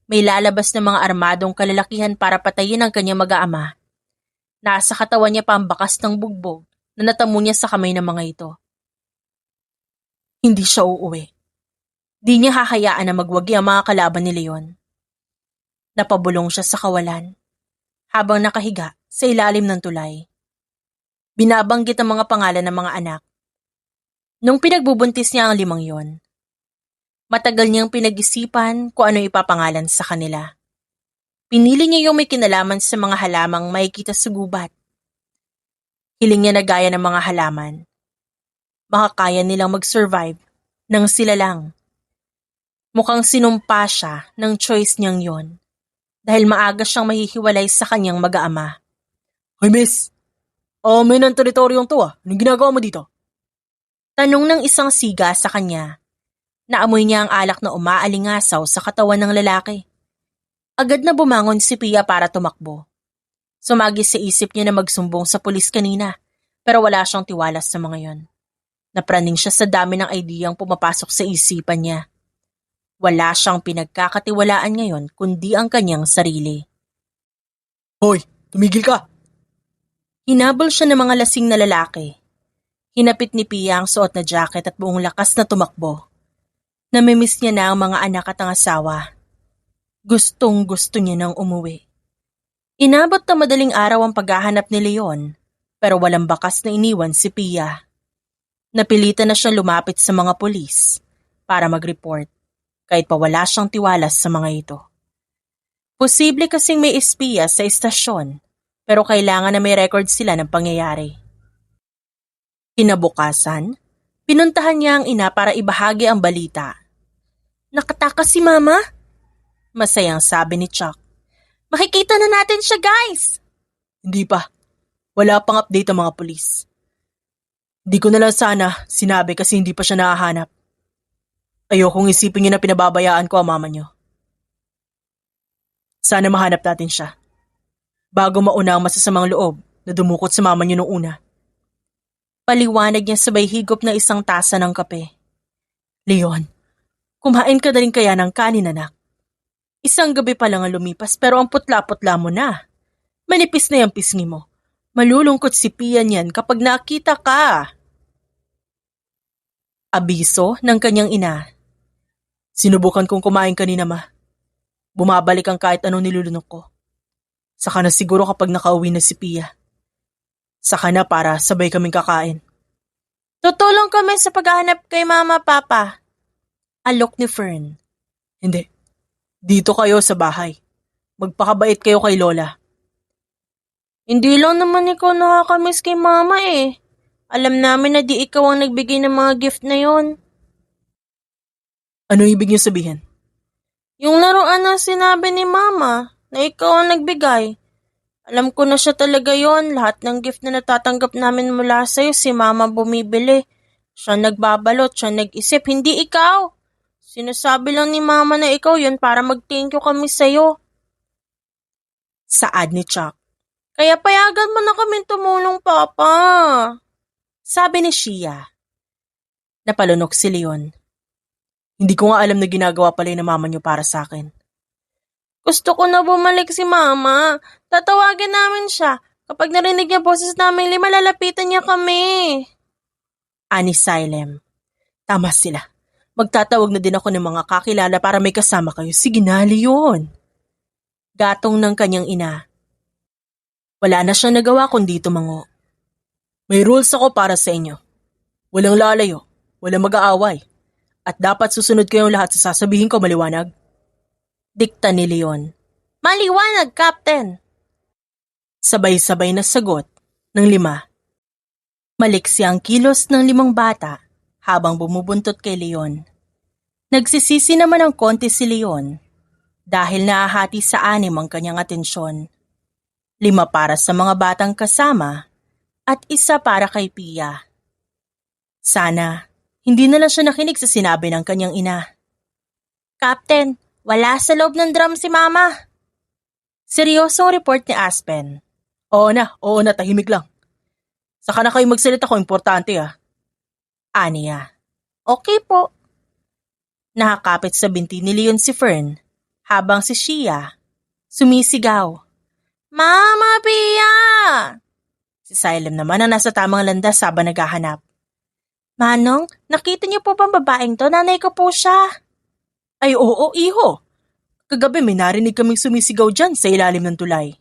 may lalabas na mga armadong kalalakihan para patayin ang kanyang mag-aama. Nasa katawan niya pa ang bakas ng bugbog na natamo niya sa kamay ng mga ito. Hindi siya uuwi. Di niya hahayaan na magwagi ang mga kalaban ni Leon. Napabulong siya sa kawalan habang nakahiga sa ilalim ng tulay. Binabanggit ang mga pangalan ng mga anak. Nung pinagbubuntis niya ang 5 yon, matagal niyang pinag-isipan kung ano ipapangalan sa kanila. Pinili niya yung may kinalaman sa mga halamang makikita sa gubat. Hiling niya na gaya ng mga halaman. Makakaya nilang mag-survive nang sila lang. Mukhang sinumpa siya ng choice niyang yon dahil maaga siyang mahihiwalay sa kanyang mag-aama. Hoy miss! May ng teritoryong to Anong ginagawa mo dito? Tanong ng isang siga sa kanya. Naamoy niya ang alak na umaalingasaw sa katawan ng lalaki. Agad na bumangon si Pia para tumakbo. Sumagi sa isip niya na magsumbong sa pulis kanina, pero wala siyang tiwala sa mga yon. Napraning siya sa dami ng ideyang pumapasok sa isipan niya. Wala siyang pinagkakatiwalaan ngayon kundi ang kanyang sarili. Hoy, tumigil ka! Hinabol siya ng mga lasing na lalaki. Hinapit ni Pia ang suot na jacket at buong lakas na tumakbo. Namimiss niya na ang mga anak at ang asawa. Gustong-gusto niya nang umuwi. Inabot na madaling araw ang paghahanap ni Leon, pero walang bakas na iniwan si Pia. Napilitan na siya lumapit sa mga pulis para mag-report, kahit pa wala siyang tiwala sa mga ito. Posible kasing may espiya sa istasyon, pero kailangan na may record sila ng pangyayari. Kinabukasan, pinuntahan niya ang ina para ibahagi ang balita. Nakatakas si Mama? Masayang sabi ni Chuck. Makikita na natin siya, guys! Hindi pa. Wala pang update ang mga pulis. Di ko na lang sana sinabi kasi hindi pa siya nahahanap. Ayokong isipin niyo na pinababayaan ko ang mama niyo. Sana mahanap natin siya. Bago mauna ang masasamang loob na dumukot sa mama niyo noong una. Paliwanag niya sabay higop na isang tasa ng kape. Leon, kumain ka na rin kaya ng kanin, anak? Isang gabi pa lang ang lumipas pero ang putla-putla mo na. Manipis na yung pisngi mo. Malulungkot si Pia niyan kapag nakita ka. Abiso ng kanyang ina. Sinubukan kong kumain kanina, ma. Bumabalik ang kahit anong nilulunok ko. Saka na siguro kapag nakauwi na si Pia. Saka na para sabay kaming kakain. Tutulong kami sa paghahanap kay Mama, Papa. Alok ni Fern. Hindi. Dito kayo sa bahay. Magpakabait kayo kay Lola. Hindi lang naman ikaw nakakamiss kay Mama eh. Alam namin na di ikaw ang nagbigay ng mga gift na yon. Ano ibig niyo sabihin? Yung laruan na sinabi ni Mama na ikaw ang nagbigay. Alam ko na siya talaga yon. Lahat ng gift na natatanggap namin mula sa'yo, si Mama bumibili. Siya nagbabalot, siya nag-isip, hindi ikaw. Sinasabi lang ni Mama na ikaw yun para mag-thank you kami sa'yo. Saad ni Chuck. Kaya payagan mo na kami tumulong, Papa. Sabi ni Shia. Napalunok si Leon. Hindi ko nga alam na ginagawa pala ng mama niyo para sa akin. Gusto ko na bumalik si Mama. Tatawagin namin siya. Kapag narinig niya boses namin 5, lalapitan niya kami. Ani Silem. Tama sila. Magtatawag na din ako ng mga kakilala para may kasama kayo. Sige na, Leon. Gatong ng kanyang ina. Wala na siyang nagawa kundi tumango. May rules ako para sa inyo. Walang lalayo, walang mag-aaway. At dapat susunod kayong lahat sa sasabihin ko, maliwanag. Dikta ni Leon. Maliwanag, Captain! Sabay-sabay na sagot ng 5. Maliksi ang kilos ng 5 bata habang bumubuntot kay Leon. Nagsisisi naman ng konti si Leon dahil nahahati sa 6 ang kanyang atensyon. 5 para sa mga batang kasama at 1 para kay Pia. Sana, hindi na lang siya nakinig sa sinabi ng kanyang ina. Captain, wala sa loob ng drum si Mama. Seryosong report ni Aspen. Oo na, tahimik lang. Saka na kayo magsalita kung importante Aniya. Okay po. Nakakapit sa binti ni Leon si Fern habang si Shia sumisigaw. Mama Pia! Si Xylem naman ang nasa tamang landas habang naghahanap. Manong, nakita niyo po bang babaeng to? Nanay ko po siya. Ay oo, iho. Kagabi may narinig kaming sumisigaw dyan sa ilalim ng tulay.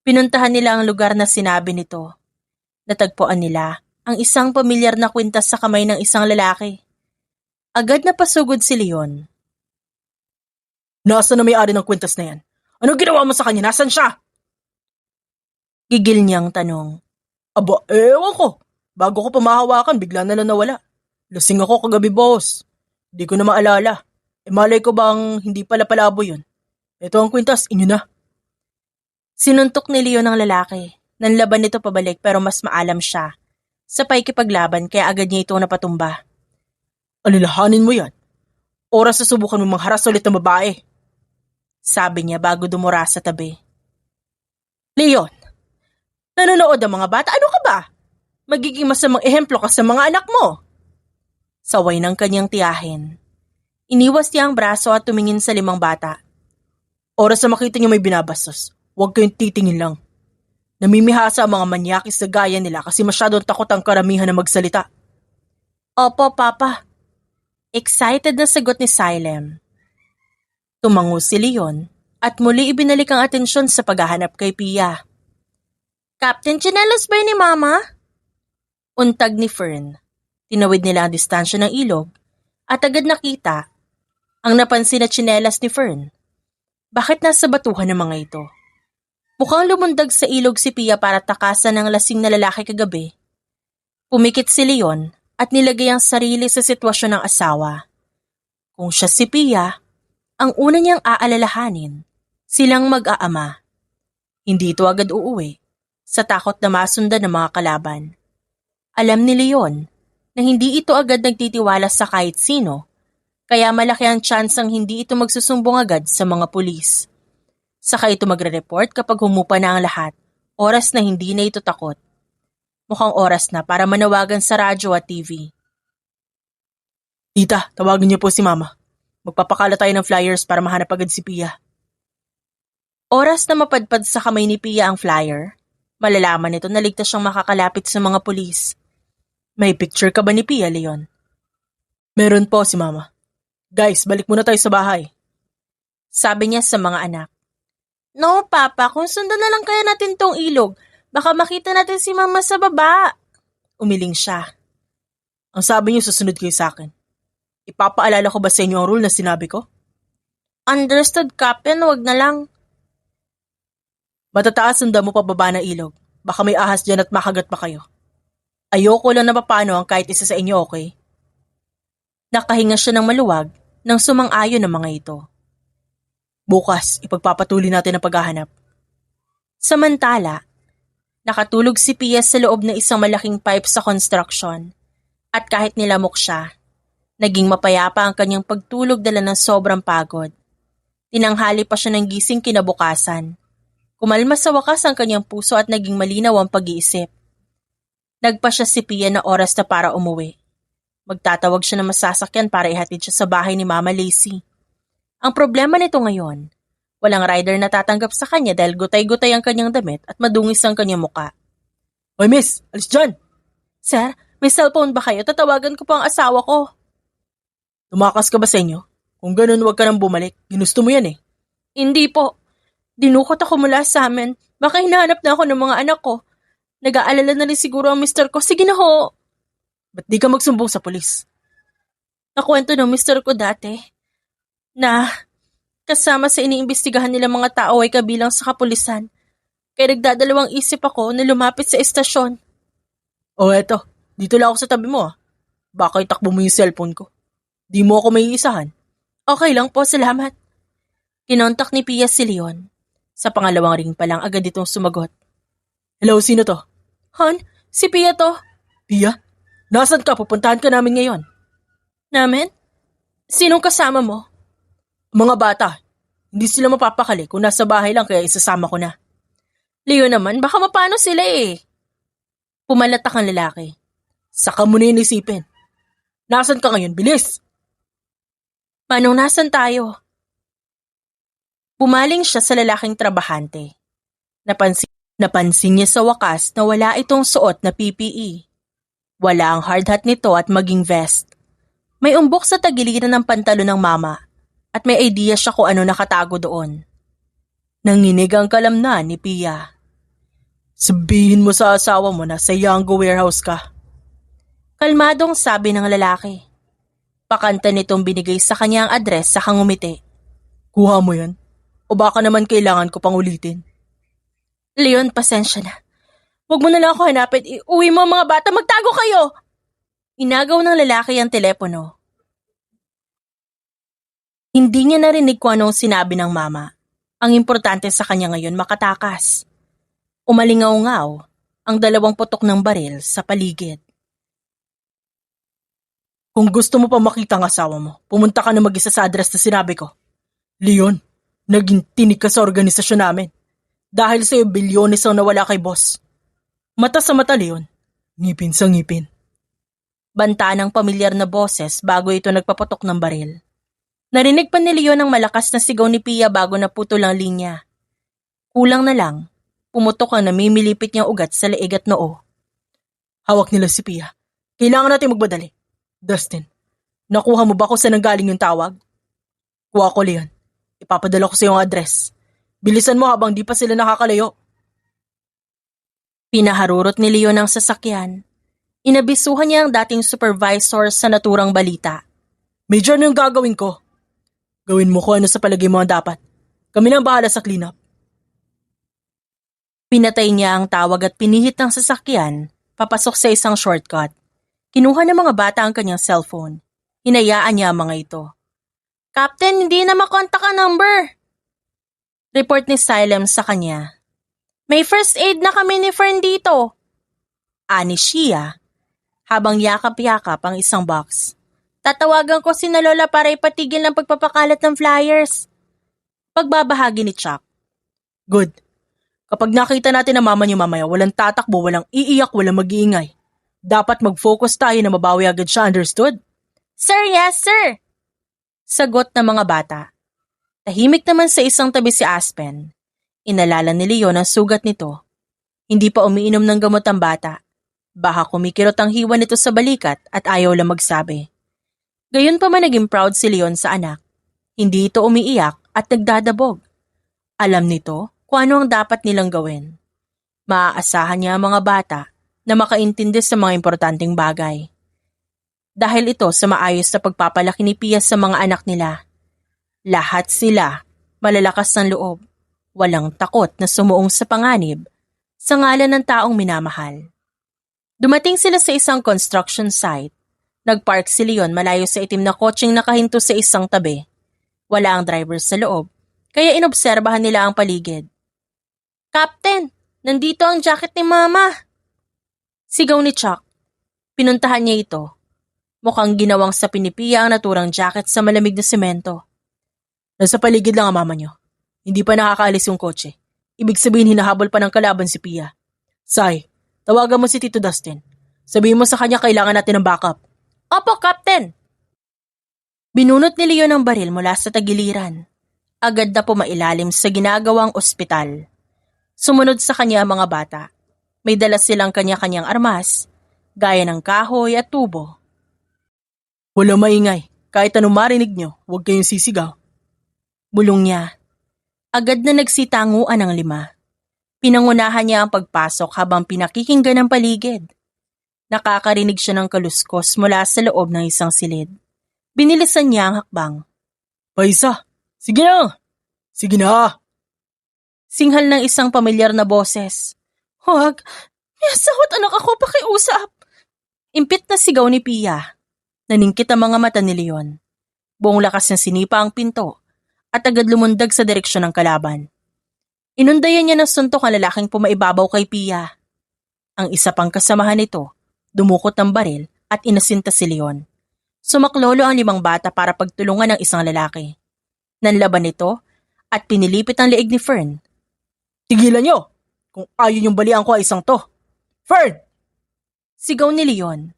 Pinuntahan nila ang lugar na sinabi nito. Natagpuan nila ang isang pamilyar na kwintas sa kamay ng isang lalaki. Agad na pasugod si Leon. Nasaan na may-ari ng kwintas na yan? Anong ginawa mo sa kanya? Nasaan siya? Gigil niyang tanong. Aba, ewan ko. Bago ko pamahawakan, bigla na lang nawala. Lasing ako kagabi, boss. Di ko na maalala. Malay ko bang hindi pala palabo yun? Ito ang kwintas, inyo na. Sinuntok ni Leon ang lalaki. Nanlaban nito pabalik pero mas maalam siya. Sa paikipaglaban kaya agad niya itong napatumba. Alalahanin mo yan. Oras na subukan mo mangharas ulit ng babae. Sabi niya bago dumura sa tabi. Leon, nanonood ang mga bata? Ano ka ba? Magiging masamang ehemplo ka sa mga anak mo. Saway ng kanyang tiyahin. Iniwas niya ang braso at tumingin sa 5 bata. Oras na makita niyo may binabastos, huwag kayong titingin lang. Namimihasa ang mga manyakis na gaya nila kasi masyadong takot ang karamihan na magsalita. Opo, Papa. Excited na sagot ni Xylem. Tumango si Leon at muli ibinalik ang atensyon sa paghahanap kay Pia. Captain, chinelas ba ni Mama? Untag ni Fern. Tinawid nila ang distansya ng ilog at agad nakita ang napansin na tsinelas ni Fern. Bakit nasa batuhan ng mga ito? Mukhang lumundag sa ilog si Pia para takasan ng lasing na lalaki kagabi. Pumikit si Leon at nilagay ang sarili sa sitwasyon ng asawa. Kung siya si Pia, ang una niyang aalalahanin, silang mag-aama. Hindi ito agad uuwi sa takot na masundan ng mga kalaban. Alam ni Leon na hindi ito agad nagtitiwala sa kahit sino, kaya malaki ang tsansang hindi ito magsusumbong agad sa mga pulis. Saka ito magre-report kapag humupa na ang lahat, oras na hindi na ito takot. Mukhang oras na para manawagan sa radyo at TV. Tita, tawagin niyo po si Mama. Magpapakala tayo ng flyers para mahanap agad si Pia. Oras na mapadpad sa kamay ni Pia ang flyer, malalaman nito na ligtas siyang makakalapit sa mga pulis. May picture ka ba ni Pia, Leon? Meron po si Mama. Guys, balik muna tayo sa bahay. Sabi niya sa mga anak. No, Papa, kung sundan na lang kaya natin tong ilog, baka makita natin si Mama sa baba. Umiling siya. Ang sabi niyo, susunod kayo sa akin. Ipapaalala ko ba sa inyo ang rule na sinabi ko? Understood, Captain, wag na lang. Matataas ang damo pababa ng ilog. Baka may ahas dyan at makagat pa kayo. Ayoko lang na papaano ang kahit isa sa inyo, okay? Nakahinga siya ng maluwag nang sumang-ayon ng mga ito. Bukas, ipagpapatuloy natin ang paghahanap. Samantala, nakatulog si Pia sa loob ng isang malaking pipe sa construction at kahit nilamok siya, naging mapayapa ang kanyang pagtulog dala ng sobrang pagod. Tinanghali pa siya ng gising kinabukasan. Kumalma sa wakas ang kanyang puso at naging malinaw ang pag-iisip. Nagpa siya si Pia na oras na para umuwi. Magtatawag siya ng masasakyan para ihatid siya sa bahay ni Mama Lacey. Ang problema nito ngayon, walang rider na tatanggap sa kanya dahil gutay-gutay ang kanyang damit at madungis ang kanyang muka. Hoy miss, alis dyan! Sir, may cellphone ba kayo? Tatawagan ko po ang asawa ko. Tumakas ka ba sa inyo? Kung ganun, huwag ka nang bumalik. Ginusto mo yan eh. Hindi po. Dinukot ako mula sa amin. Baka hinahanap na ako ng mga anak ko. Nag-aalala na rin siguro ang mister ko. Sige na ho. Ba't di ka magsumbong sa pulis? Nakwento ng mister ko dati na kasama sa iniimbestigahan nila mga tao ay kabilang sa kapulisan. Kaya nagdadalawang isip ako na lumapit sa estasyon. O eto, dito lang ako sa tabi mo. Baka itakbo mo yung cellphone ko. Di mo ako may isahan. Okay lang po, salamat. Kinontak ni Pia si Leon. Sa pangalawang ring pa lang agad itong sumagot. Hello, sino to? Han, si Pia to. Pia? Nasaan ka? Pupuntahan ka namin ngayon. Namin? Sinong kasama mo? Mga bata. Hindi sila mapapakali kung nasa bahay lang kaya isasama ko na. Leon naman, baka mapano sila eh. Pumalatak ang lalaki. Saka mo na inisipin. Nasaan ka ngayon? Bilis! Manong nasan tayo? Pumaling siya sa lalaking trabahante. Napansin niya sa wakas na wala itong suot na PPE. Wala ang hard hat nito at maging vest. May umbok sa tagiliran ng pantalo ng mama at may idea siya kung ano nakatago doon. Nanginig ang kalamnan ni Pia. Sabihin mo sa asawa mo na sa Yango warehouse ka. Kalmadong sabi ng lalaki. Pakanta nitong binigay sa kanya ang address sa ngumiti. Kuha mo yan? O baka naman kailangan ko pang ulitin? Leon, pasensya na. Huwag mo na lang ako hanapin. Iuwi mo mga bata, magtago kayo! Inagaw ng lalaki ang telepono. Hindi niya narinig kung anong sinabi ng mama. Ang importante sa kanya ngayon makatakas. Umalingaw-ngaw ang 2 putok ng baril sa paligid. Kung gusto mo pa makita ang asawa mo, pumunta ka na mag-isa sa address na sinabi ko. Leon, naging tinig ka sa organisasyon namin. Dahil sa'yo bilyones ang nawala kay boss. Mata sa mata, Leon. Ngipin sa ngipin. Banta ng pamilyar na boses bago ito nagpaputok ng baril. Narinig pa ni Leon ang malakas na sigaw ni Pia bago naputol ang linya. Kulang na lang, pumutok ang namimilipit niyang ugat sa leeg at noo. Hawak nila si Pia. Kailangan natin magbadali. Dustin, nakuha mo ba kung saan nanggaling yung tawag? Kuha ko, Leon. Ipapadala ko sa iyong address. Bilisan mo habang di pa sila nakakalayo. Pinaharurot ni Leon ang sasakyan. Inabisuhan niya ang dating supervisor sa naturang balita. Major, ano yung gagawin ko? Gawin mo kung ano sa palagay mo ang dapat. Kami nang bahala sa cleanup. Pinatay niya ang tawag at pinihit ng sasakyan, papasok sa isang shortcut. Kinuha ng mga bata ang kanyang cellphone. Hinayaan niya ang mga ito. Captain, hindi na makontak ang number. Report ni Silem sa kanya. May first aid na kami ni friend dito. Ani siya, habang yakap-yakap ang isang box. Tatawagan ko si na Lola para ipatigil ng pagpapakalat ng flyers. Pagbabahagi ni Chuck. Good. Kapag nakita natin ang mama niyo mamaya, walang tatakbo, walang iiyak, walang mag-iingay. Dapat mag-focus tayo na mabawi agad siya, understood? Sir, yes sir! Sagot ng mga bata. Tahimik naman sa isang tabi si Aspen. Inalala ni Leon ang sugat nito. Hindi pa umiinom ng gamot ang bata. Baka kumikirot ang hiwa nito sa balikat at ayaw lang magsabi. Gayon pa man naging proud si Leon sa anak. Hindi ito umiiyak at nagdadabog. Alam nito kung ano ang dapat nilang gawin. Maaasahan niya ang mga bata na makaintindi sa mga importanteng bagay. Dahil ito sa maayos na pagpapalaki ni Pia sa mga anak nila. Lahat sila malalakas ng loob, walang takot na sumuong sa panganib sa ngalan ng taong minamahal. Dumating sila sa isang construction site. Nagpark si Leon malayo sa itim na kotseng nakahinto sa isang tabi. Wala ang driver sa loob, kaya inobserbahan nila ang paligid. Captain, nandito ang jacket ni Mama! Sigaw ni Chuck. Pinuntahan niya ito. Mukhang ginawang sa pinipiya ang naturang jacket sa malamig na semento. Nasa paligid lang ang mama niyo. Hindi pa nakakaalis yung kotse. Ibig sabihin hinahabol pa ng kalaban si Pia. Sai, tawagan mo si Tito Dustin. Sabihin mo sa kanya kailangan natin ng backup. Opo, Captain! Binunot ni Leon ang baril mula sa tagiliran. Agad na pumailalim sa ginagawang ospital. Sumunod sa kanya ang mga bata. May dala silang kanya-kanyang armas, gaya ng kahoy at tubo. Walang maingay. Kahit anong marinig nyo, huwag kayong sisigaw. Bulong niya. Agad na nagsitanguan ang 5. Pinangunahan niya ang pagpasok habang pinakikinggan ang paligid. Nakakarinig siya ng kaluskos mula sa loob ng isang silid. Binilisan niya ang hakbang. Paisa! Sige na! Sige na! Singhal ng isang pamilyar na boses. Huwag! May asawat anak ako, pakiusap! Impit na sigaw ni Pia. Naningkit ang mga mata ni Leon. Buong lakas niya sinipa ang pinto at agad lumundag sa direksyon ng kalaban. Inundayan niya ng suntok ang lalaking pumaibabaw kay Pia. Ang isa pang kasamahan nito, dumukot ng baril at inasinta si Leon. Sumaklolo ang 5 bata para pagtulungan ng isang lalaki. Nanlaban nito at pinilipit ang leeg ni Fern. Tigilan niyo! Kung ayaw niyong balian ko ay isang to. Fern! Sigaw ni Leon.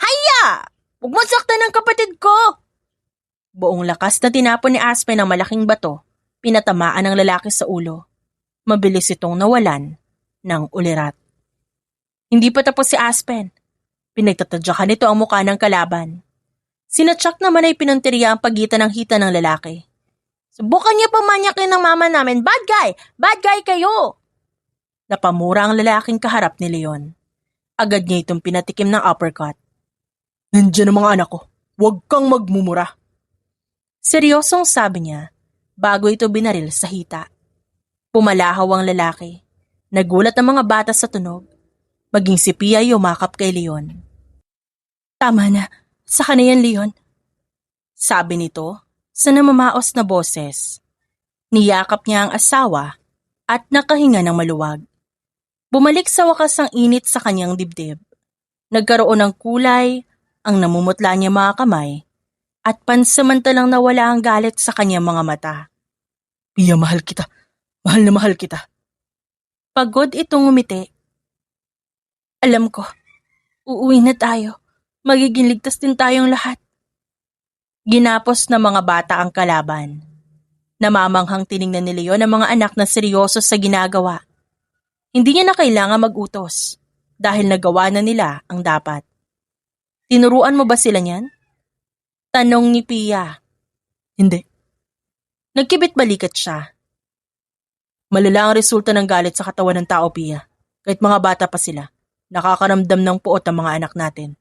Haya! Huwag mo saktan ng kapatid ko! Buong lakas na tinapon ni Aspen ang malaking bato, pinatamaan ng lalaki sa ulo. Mabilis itong nawalan ng ulirat. Hindi pa tapos si Aspen. Pinagtatadyakan nito ang mukha ng kalaban. Sina Chuck naman ay pinuntirya ang pagitan ng hita ng lalaki. Subukan niya pamanyakin ng mama namin, bad guy! Bad guy kayo! Napamura ang lalaking kaharap ni Leon. Agad niya itong pinatikim ng uppercut. Nandiyan ang mga anak ko. Huwag kang magmumura. Seryosong sabi niya bago ito binaril sa hita. Pumalahaw ang lalaki. Nagulat ang mga bata sa tunog. Maging si Pia yumakap kay Leon. Tama na. Saka na yan, Leon. Sabi nito sa namamaos na boses. Niyakap niya ang asawa at nakahinga ng maluwag. Bumalik sa wakas ang init sa kanyang dibdib. Nagkaroon ng kulay ang namumutla niya mga kamay at pansamantalang nawala ang galit sa kanyang mga mata. Pia, mahal kita. Mahal na mahal kita. Pagod itong umiti. Alam ko, uuwi na tayo. Magiging ligtas din tayong lahat. Ginapos ng mga bata ang kalaban. Namamanghang tiningnan ni Leon ang mga anak na seryoso sa ginagawa. Hindi niya na kailangan mag-utos dahil nagawa na nila ang dapat. Tinuruan mo ba sila niyan? Tanong ni Pia. Hindi. Nagkibit balikat siya. Malala ang resulta ng galit sa katawan ng tao, Pia. Kahit mga bata pa sila, nakakaramdam ng puot ang mga anak natin.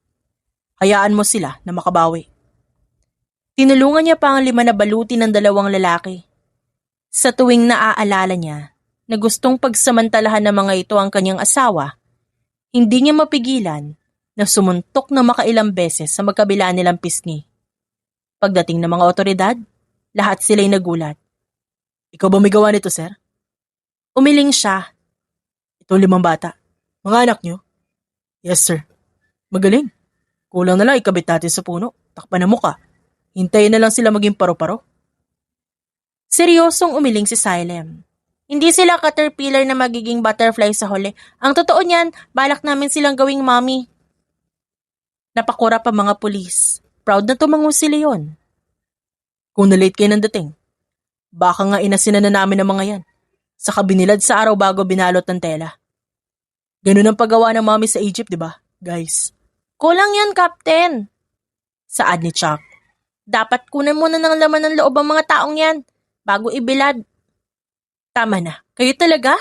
Hayaan mo sila na makabawi. Tinulungan niya pa ang 5 na baluti ng 2 lalaki. Sa tuwing naaalala niya na gustong pagsamantalahan ng mga ito ang kanyang asawa, hindi niya mapigilan na sumuntok na makailang beses sa magkabila nilang pisngi. Pagdating ng mga otoridad, lahat sila'y nagulat. Ikaw ba may gawa nito, sir? Umiling siya. Ito 5 bata. Mga anak niyo? Yes, sir. Magaling. Kulang na lang ikabit natin sa puno. Takpan ang muka. Hintayin na lang sila maging paro-paro. Seryosong umiling si Salem. Hindi sila caterpillar na magiging butterfly sa huli. Ang totoo niyan, balak namin silang gawing mommy. Napakura pa mga pulis. Proud na tumango si Leon. Kung na-late kayo ng dating, baka nga inasinan na namin ang mga yan. Saka binilad sa araw bago binalot ng tela. Ganun ang paggawa ng mommy sa Egypt, di ba, guys? Kulang yan, Captain. Saad ni Chuck. Dapat kunan muna ng laman ng loob ang mga taong yan bago ibilad. Tama na. Kayo talaga?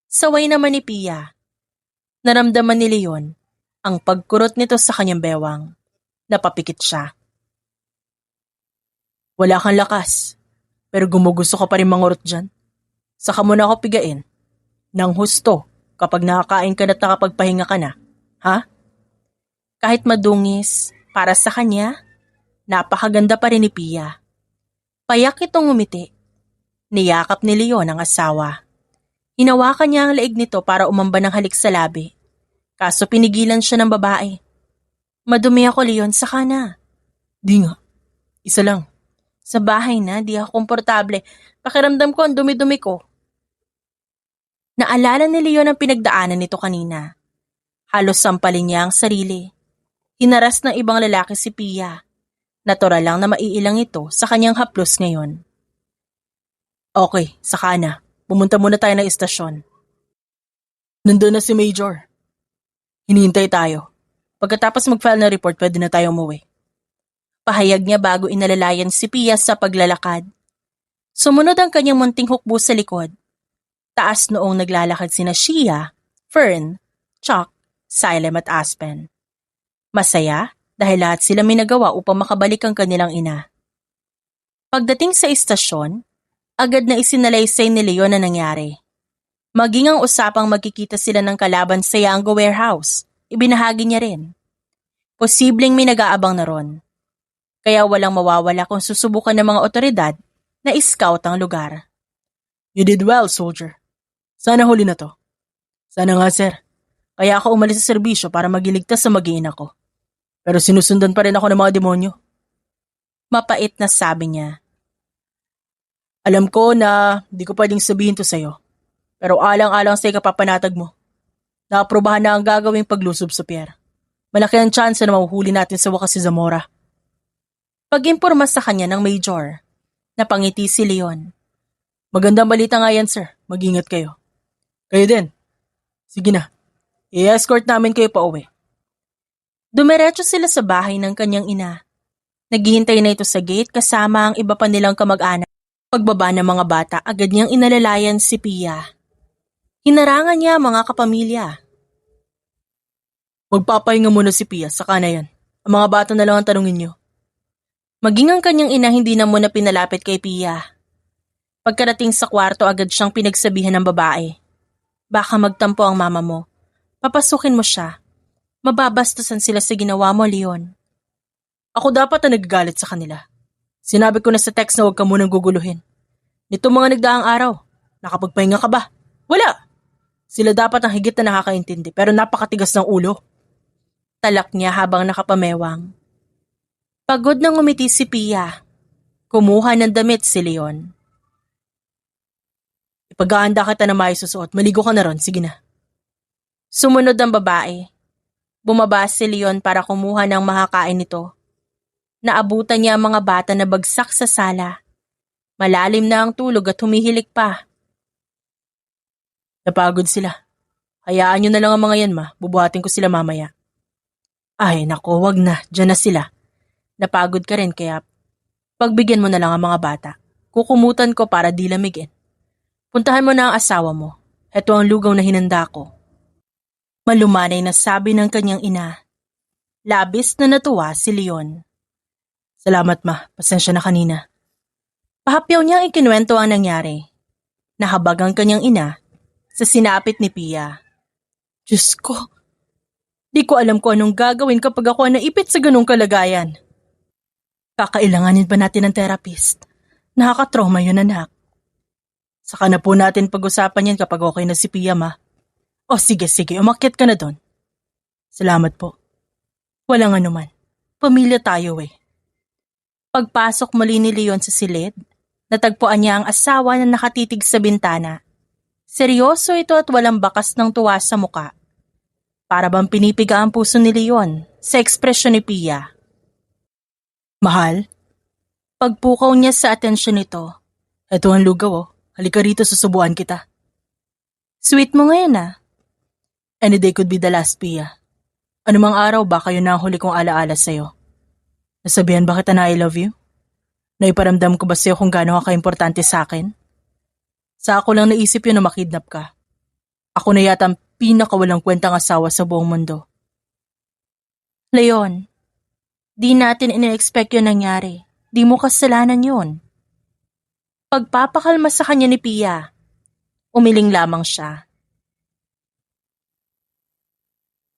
Saway naman ni Pia. Naramdaman ni Leon ang pagkurot nito sa kanyang bewang. Napapikit siya. Wala kang lakas, pero gumugusto ka pa rin mangurot dyan. Saka mo na ako pigain. Nang husto kapag nakakain ka na't nakapagpahinga ka na. Ha? Kahit madungis, para sa kanya, napakaganda pa rin ni Pia. Payak itong umiti. Niyakap ni Leon ang asawa. Hinawakan niya ang leeg nito para umamba ng halik sa labi. Kaso pinigilan siya ng babae. Madumi ako, Leon, saka na. Di nga. Isa lang. Sa bahay na, di ako komportable. Pakiramdam ko ang dumi-dumi ko. Naalala ni Leon ang pinagdaanan nito kanina. Halos sampalin niya ang sarili. Hinaras ng ibang lalaki si Pia. Natural lang na maiilang ito sa kanyang haplos ngayon. Okay, saka na. Pumunta muna tayo ng istasyon. Nandun na si Major. Hinihintay tayo. Pagkatapos mag-file ng report, pwede na tayo umuwi. Pahayag niya bago inalalayan si Pia sa paglalakad. Sumunod ang kanyang munting hukbo sa likod. Taas noong naglalakad sina Shia, Fern, Chuck, Salem at Aspen. Masaya dahil lahat sila may nagawa upang makabalik ang kanilang ina. Pagdating sa istasyon, agad na isinalaysay ni Leon na nangyari. Maging ang usapang magkikita sila ng kalaban sa Yango Warehouse, ibinahagi niya rin. Posibleng may nag-aabang na ron. Kaya walang mawawala kung susubukan ng mga otoridad na i-scout ang lugar. You did well, soldier. Sana huli na to. Sana nga, sir. Kaya ako umalis sa serbisyo para magiligtas sa mag-iina ko. Pero sinusundan pa rin ako ng mga demonyo. Mapait na sabi niya. Alam ko na di ko pwedeng sabihin to sa'yo. Pero alang-alang sa ikapapanatag mo. Naaprobahan na ang gagawing paglusob sa pier. Malaki ang tsansa na mahuhuli natin sa wakas si Zamora. Pag-imporma sa kanya ng Major, napangiti si Leon. Magandang balita nga yan, sir. Mag-ingat kayo. Kayo din. Sige na. I-escort namin kayo pa uwi. Dumiretso sila sa bahay ng kanyang ina. Naghihintay na ito sa gate kasama ang iba pa nilang kamag-anak. Pagbaba ng mga bata, agad niyang inalalayan si Pia. Hinarangan niya ang mga kapamilya. Magpapahinga muna si Pia, saka na yan. Ang mga bata na lang ang tanungin niyo. Maging ang kanyang ina hindi na muna pinalapit kay Pia. Pagkarating sa kwarto, agad siyang pinagsabihan ng babae. Baka magtampo ang mama mo. Papasukin mo siya. Mababastusan sila sa ginawa mo, Leon. Ako dapat na nagagalit sa kanila. Sinabi ko na sa text na huwag ka munang guguluhin. Nito mga nagdaang araw, nakapagpahinga ka ba? Wala! Sila dapat ang higit na nakakaintindi pero napakatigas ng ulo. Talak niya habang nakapamewang. Pagod nang umiti si Pia. Kumuha ng damit si Leon. Ipag-aanda kita na may susuot. Maligo ka na ron. Sige na. Sumunod ang babae. Bumaba si Leon para kumuha ng makakain nito. Naabutan niya ang mga bata na bagsak sa sala. Malalim na ang tulog at humihilik pa. Napagod sila. Hayaan nyo na lang ang mga yan, ma. Bubuhatin ko sila mamaya. Ay, naku, wag na. Diyan na sila. Napagod ka rin kaya pagbigyan mo na lang ang mga bata. Kukumutan ko para di lamigin. Puntahan mo na ang asawa mo. Ito ang lugaw na hinanda ko. Malumanay na sabi ng kanyang ina. Labis na natuwa si Leon. Salamat, ma. Pasensya na kanina. Pahapyaw niyang ikinuwento ang nangyari. Nahabag ang kanyang ina sa sinapit ni Pia. Diyos ko. Di ko alam kung anong gagawin kapag ako naipit sa ganung kalagayan. Kakailanganin ba natin ng therapist? Nakakatrauma yun, anak. Saka na po natin pag-usapan yan kapag okay na si Pia, ma. O sige, umakyat ka na doon. Salamat po. Walang anuman. Pamilya tayo eh. Pagpasok muli ni Leon sa silid, natagpuan niya ang asawa na nakatitig sa bintana. Seryoso ito at walang bakas ng tuwa sa muka. Para bang pinipiga ang puso ni Leon sa ekspresyon ni Pia. Mahal? Pagpukaw niya sa atensyon nito. Ito ang lugaw oh. Halika rito, susubuan kita. Sweet mo ngayon ah. Any day could be the last, Pia. Anumang araw baka yun na ang huli kong alaala sa'yo. Nasabihan ba kita na I love you? Naiparamdam ko ba sa'yo kung gaano ka importante sa akin? Sa ako lang naisip yun na makidnap ka. Ako na yata ang pinakawalang kwentang asawa sa buong mundo. Leon, di natin ina-expect yun nangyari. Di mo kasalanan yun. Pagpapakalma sa kanya ni Pia, umiling lamang siya.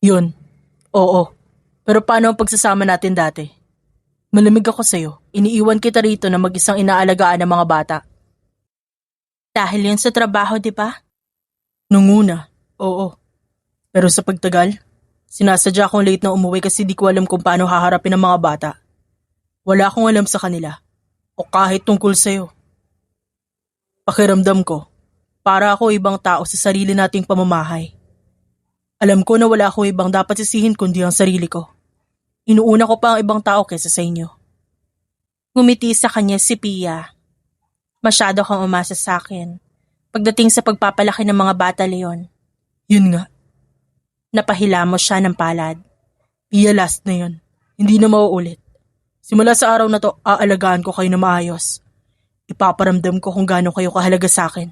Yun, oo. Pero paano ang pagsasama natin dati? Malamig ako sa'yo. Iniiwan kita rito na mag-isang inaalagaan ng mga bata. Dahil yun sa trabaho, di ba? Nung una, oo. Pero sa pagtagal, sinasadya akong late na umuwi kasi di ko alam kung paano haharapin ang mga bata. Wala akong alam sa kanila. O kahit tungkol sa'yo. Pakiramdam ko, para ako ibang tao sa sarili nating pamamahay. Alam ko na wala ako ibang dapat sisihin kundi ang sarili ko. Inuuna ko pa ang ibang tao kaysa sa inyo. Ngumiti sa kanya si Pia. Masyado kang umasa sa akin. Pagdating sa pagpapalaki ng mga bata, Leon. Yun nga. Napahila mo siya ng palad. Pia, last na yun. Hindi na mauulit. Simula sa araw na to, aalagaan ko kayo na maayos. Ipaparamdam ko kung gaano kayo kahalaga sa akin.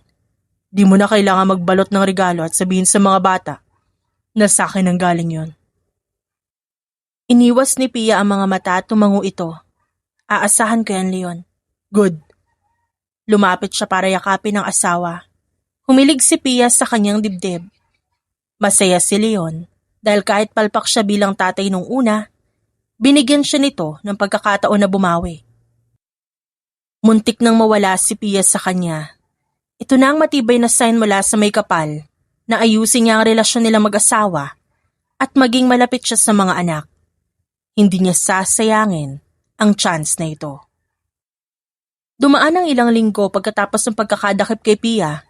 Di mo na kailangan magbalot ng regalo at sabihin sa mga bata na sa akin ang galing yon. Iniwas ni Pia ang mga mata at tumango ito. Aasahan ko yan, Leon. Good. Lumapit siya para yakapin ang asawa. Humilig si Pia sa kanyang dibdib. Masaya si Leon dahil kahit palpak siya bilang tatay nung una, Binigyan siya nito ng pagkakataon na bumawi. Muntik nang mawala si Pia sa kanya. Ito na ang matibay na sign mula sa may kapal na ayusin niya ang relasyon nilang mag-asawa at maging malapit siya sa mga anak. Hindi niya sasayangin ang chance na ito. Dumaan ang ilang linggo pagkatapos ng pagkakadakip kay Pia.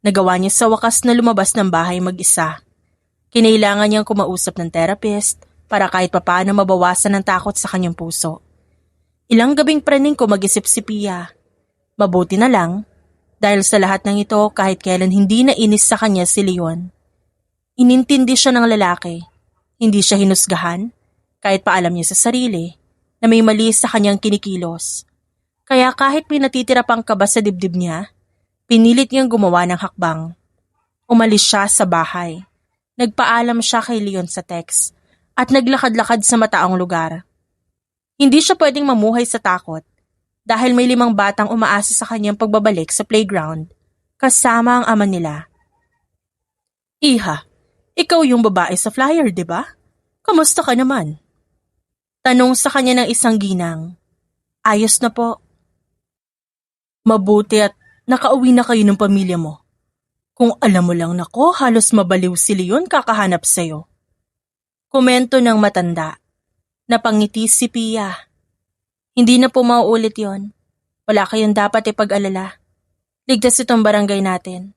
Nagawa niya sa wakas na lumabas ng bahay mag-isa. Kinailangan niyang kumausap ng therapist para kahit papaano mabawasan ang takot sa kanyang puso. Ilang gabing praning ko mag-isip si Pia. Mabuti na lang dahil sa lahat ng ito kahit kailan hindi nainis sa kanya si Leon. Inintindi siya ng lalaki. Hindi siya hinusgahan kahit paalam niya sa sarili na may mali sa kanyang kinikilos. Kaya kahit may natitira pang kaba sa dibdib niya, pinilit niyang gumawa ng hakbang. Umalis siya sa bahay. Nagpaalam siya kay Leon sa text at naglakad-lakad sa mataong lugar. Hindi siya pwedeng mamuhay sa takot dahil may 5 batang umaasa sa kanyang pagbabalik sa playground kasama ang ama nila. Iha, ikaw yung babae sa flyer, di ba? Kamusta ka naman? Tanong sa kanya ng isang ginang. Ayos na po. Mabuti at nakauwi na kayo ng pamilya mo. Kung alam mo lang nako, halos mabaliw si Leon kakahanap sa'yo. Komento ng matanda. Napangiti si Pia. Hindi na po mauulit yon. Wala kayong dapat ipag-alala. Ligtas itong barangay natin.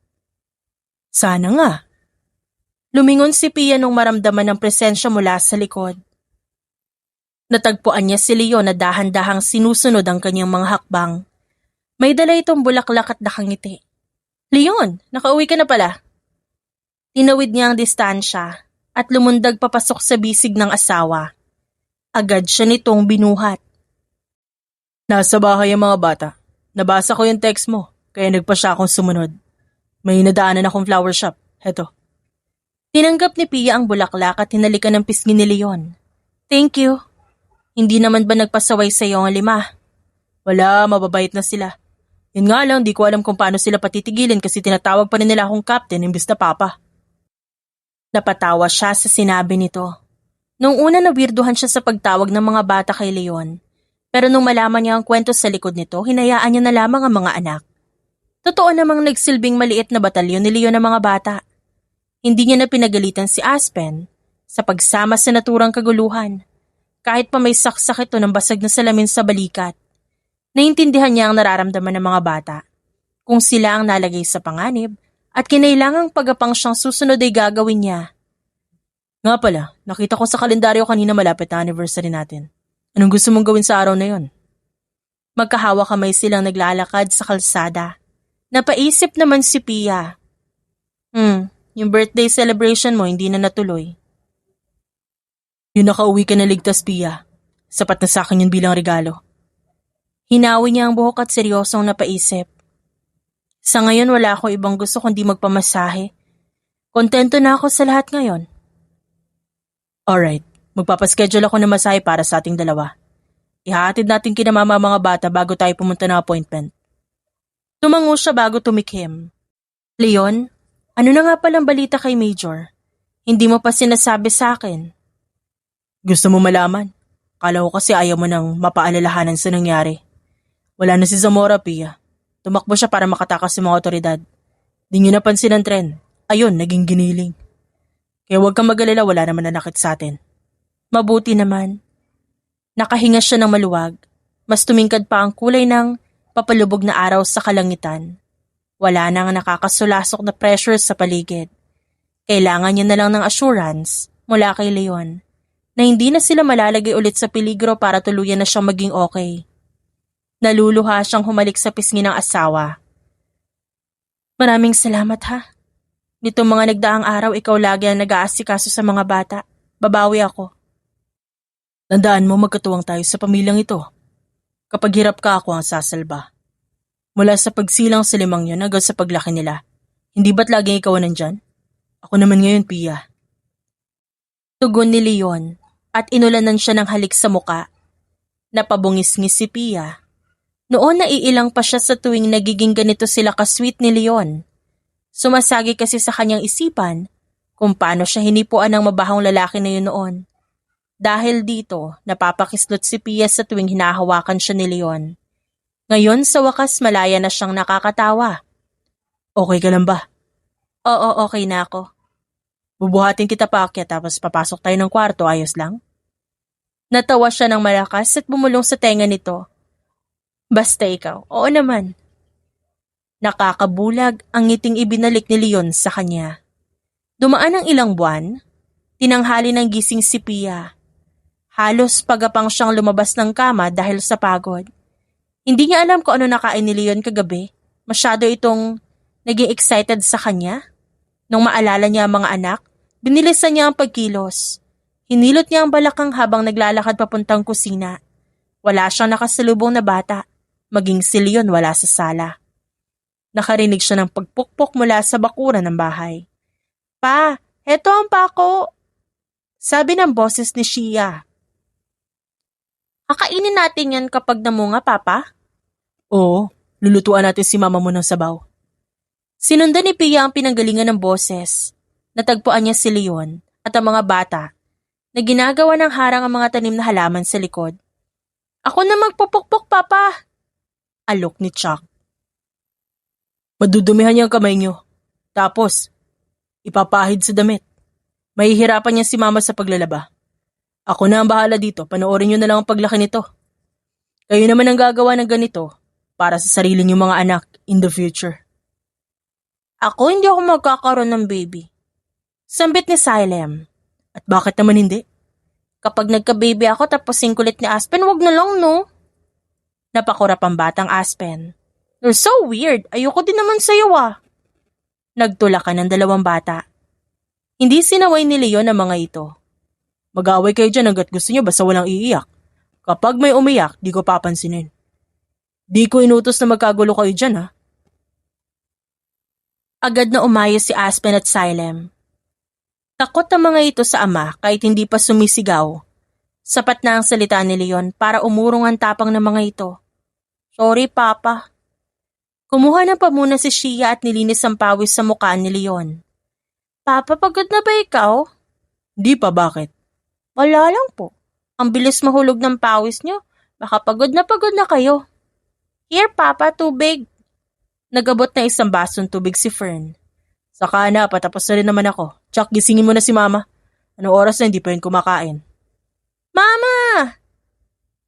Sana nga. Lumingon si Pia nung maramdaman ng presensya mula sa likod. Natagpuan niya si Leon na dahan-dahang sinusunod ang kanyang mga hakbang. May dala itong bulaklak at nakangiti. Leon, nakauwi ka na pala. Tinawid niya ang distansya at lumundag papasok sa bisig ng asawa. Agad siya nitong binuhat. Nasa bahay ang mga bata. Nabasa ko yung text mo, kaya nagpa siya akong sumunod. May nadaanan akong flower shop. Heto. Tinanggap ni Pia ang bulaklak at hinalikan ng pisngi ni Leon. Thank you. Hindi naman ba nagpasaway sa iyo ang 5? Wala, mababait na sila. Yun nga lang, di ko alam kung paano sila patitigilin kasi tinatawag pa rin nila akong captain imbis na papa. Napatawa siya sa sinabi nito. Nung una nawirduhan siya sa pagtawag ng mga bata kay Leon. Pero nung malaman niya ang kwento sa likod nito, hinayaan niya na lamang ang mga anak. Totoo namang nagsilbing maliit na batalyon ni Leon ng mga bata. Hindi niya na pinagalitan si Aspen sa pagsama sa naturang kaguluhan. Kahit pa may saksak ito ng basag na salamin sa balikat. Naintindihan niya ang nararamdaman ng mga bata. Kung sila ang nalagay sa panganib at kinailangang pagapang siyang susunod ay gagawin niya. Nga pala, nakita ko sa kalendaryo kanina malapit na anniversary natin. Anong gusto mong gawin sa araw na yon? Magkahawa kamay silang naglalakad sa kalsada. Napaisip naman si Pia. Yung birthday celebration mo hindi na natuloy. Yung nakauwi ka na ligtas, Pia. Sapat na sa akin yun bilang regalo. Hinawi niya ang buhok at seryosong napaisip. Sa ngayon wala ako ibang gusto kundi magpamasahe. Kontento na ako sa lahat ngayon. Alright, magpapaschedule ako ng masahe para sa ating dalawa. Ihahatid natin kina mama mga bata bago tayo pumunta ng appointment. Tumango siya bago tumikhim. Leon, ano na nga palang balita kay Major? Hindi mo pa sinasabi sa akin. Gusto mo malaman? Kala ko kasi ayaw mo nang mapaalalahanan sa nangyari. Wala na si Zamora, Pia. Tumakbo siya para makatakas sa mga otoridad. Di niyo napansin ang tren. Ayun, naging giniling. Kaya huwag kang mag-alala, wala naman nanakit sa atin. Mabuti naman. Nakahinga siya ng maluwag. Mas tumingkad pa ang kulay ng papalubog na araw sa kalangitan. Wala nang nakakasulasok na pressure sa paligid. Kailangan niya na lang ng assurance mula kay Leon na hindi na sila malalagay ulit sa peligro para tuluyan na siyang maging okay. Naluluha siyang humalik sa pisngi ng asawa. Maraming salamat ha. Nitong mga nagdaang araw ikaw lagi ang nag-aasikaso sa mga bata. Babawi ako. Tandaan mo magkatuwang tayo sa pamilyang ito. Kapag hirap ka ako ang sasalba. Mula sa pagsilang sa 5 yun hanggang sa paglaki nila. Hindi ba't laging ikaw nandyan? Ako naman ngayon, Pia. Tugon ni Leon at inulanan siya ng halik sa muka. Napabungis-ngis si Pia. Noon naiilang pa siya sa tuwing nagiging ganito sila ka-sweet ni Leon. Sumasagi kasi sa kanyang isipan kung paano siya hinipuan ng mabahong lalaki na yun noon. Dahil dito, napapakislot si Pia sa tuwing hinahawakan siya ni Leon. Ngayon sa wakas malaya na siyang nakakatawa. Okay ka lang ba? Oo, okay na ako. Bubuhatin kita paakyat tapos papasok tayo ng kwarto, ayos lang? Natawa siya ng malakas at bumulong sa tenga nito. Basta ikaw, oo naman. Nakakabulag ang ngiting ibinalik ni Leon sa kanya. Dumaan ang ilang buwan, tinanghali ng gising si Pia. Halos pagapang siyang lumabas ng kama dahil sa pagod. Hindi niya alam kung ano nakain ni Leon kagabi. Masyado itong naging excited sa kanya. Nung maalala niya ang mga anak, binilisan niya ang pagkilos. Hinilot niya ang balakang habang naglalakad papuntang kusina. Wala siyang nakasalubong na bata. Maging si Leon wala sa sala. Nakarinig siya ng pagpukpok mula sa bakuran ng bahay. Pa, heto ang pako. Sabi ng boses ni Shia. Kakainin natin yan kapag namunga, Papa? Oo, lulutuan natin si mama mo ng sabaw. Sinundan ni Pia ang pinanggalingan ng boses. Natagpuan niya si Leon at ang mga bata na ginagawa ng harang ang mga tanim na halaman sa likod. Ako na magpupukpok, Papa! Alok ni Chuck. Madudumihan niya ang kamay niyo. Tapos, ipapahid sa damit. Mahihirapan niya si mama sa paglalaba. Ako na ang bahala dito, panoorin niyo na lang ang paglaki nito. Kayo naman ang gagawa ng ganito para sa sarili niyong mga anak in the future. Ako hindi ako magkakaroon ng baby. Sambit ni Salem. At bakit naman hindi? Kapag nagka-baby ako tapos singkulit ni Aspen, wag na lang, no? Napakurap ang batang Aspen. You're so weird. Ayoko din naman sa'yo, ah. Nagtulakan ng dalawang bata. Hindi sinaway ni Leon ang mga ito. Mag-away kayo dyan hanggat gusto niyo basta walang iiyak. Kapag may umiyak, di ko papansinin. Di ko inutos na magkagulo kayo dyan, ha? Agad na umayos si Aspen at Salem. Takot ang mga ito sa ama kahit hindi pa sumisigaw. Sapat na ang salita ni Leon para umurong ang tapang ng mga ito. Sorry, Papa. Kumuha ng pamuna si Shia at nilinis ang pawis sa mukha ni Leon. Papa, pagod na ba ikaw? Di pa, bakit? Wala lang po. Ang bilis mahulog ng pawis niyo. Baka pagod na kayo. Here, Papa, tubig. Nagabot na isang basong tubig si Fern. Saka na, patapos na rin naman ako. Chuck, gisingin mo na si mama. Anong oras na hindi pa yun kumakain? Mama!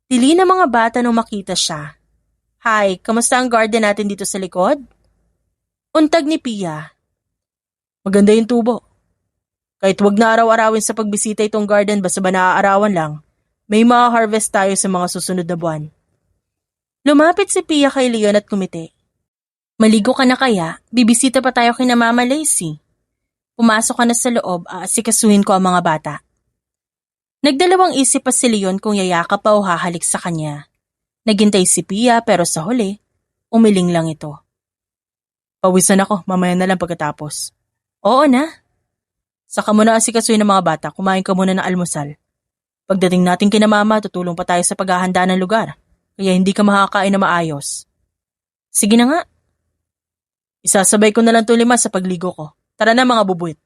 Tili ng mga bata nung makita siya. Hi, kamusta ang garden natin dito sa likod? Untag ni Pia. Maganda yung tubo. Kahit wag na araw-arawin sa pagbisita itong garden basta ba naaarawan lang, may ma-harvest tayo sa mga susunod na buwan. Lumapit si Pia kay Leon at kumiti. Maligo ka na kaya? Bibisita pa tayo kina Mama Lacey. Pumasok ka na sa loob, aasikasuhin ko ang mga bata. Nagdalawang isip pa si Leon kung yayakap pa o hahalik sa kanya. Naghintay si Pia pero sa huli, umiling lang ito. Pawisan ako, mamaya na lang pagkatapos. Oo na. Saka mo na asikasuhin ng mga bata, kumain ka muna ng almusal. Pagdating natin kina mama, tutulong pa tayo sa paghahanda ng lugar, kaya hindi ka makakain na maayos. Sige na nga. Isasabay ko na lang tulima sa pagligo ko. Tara na mga bubuit.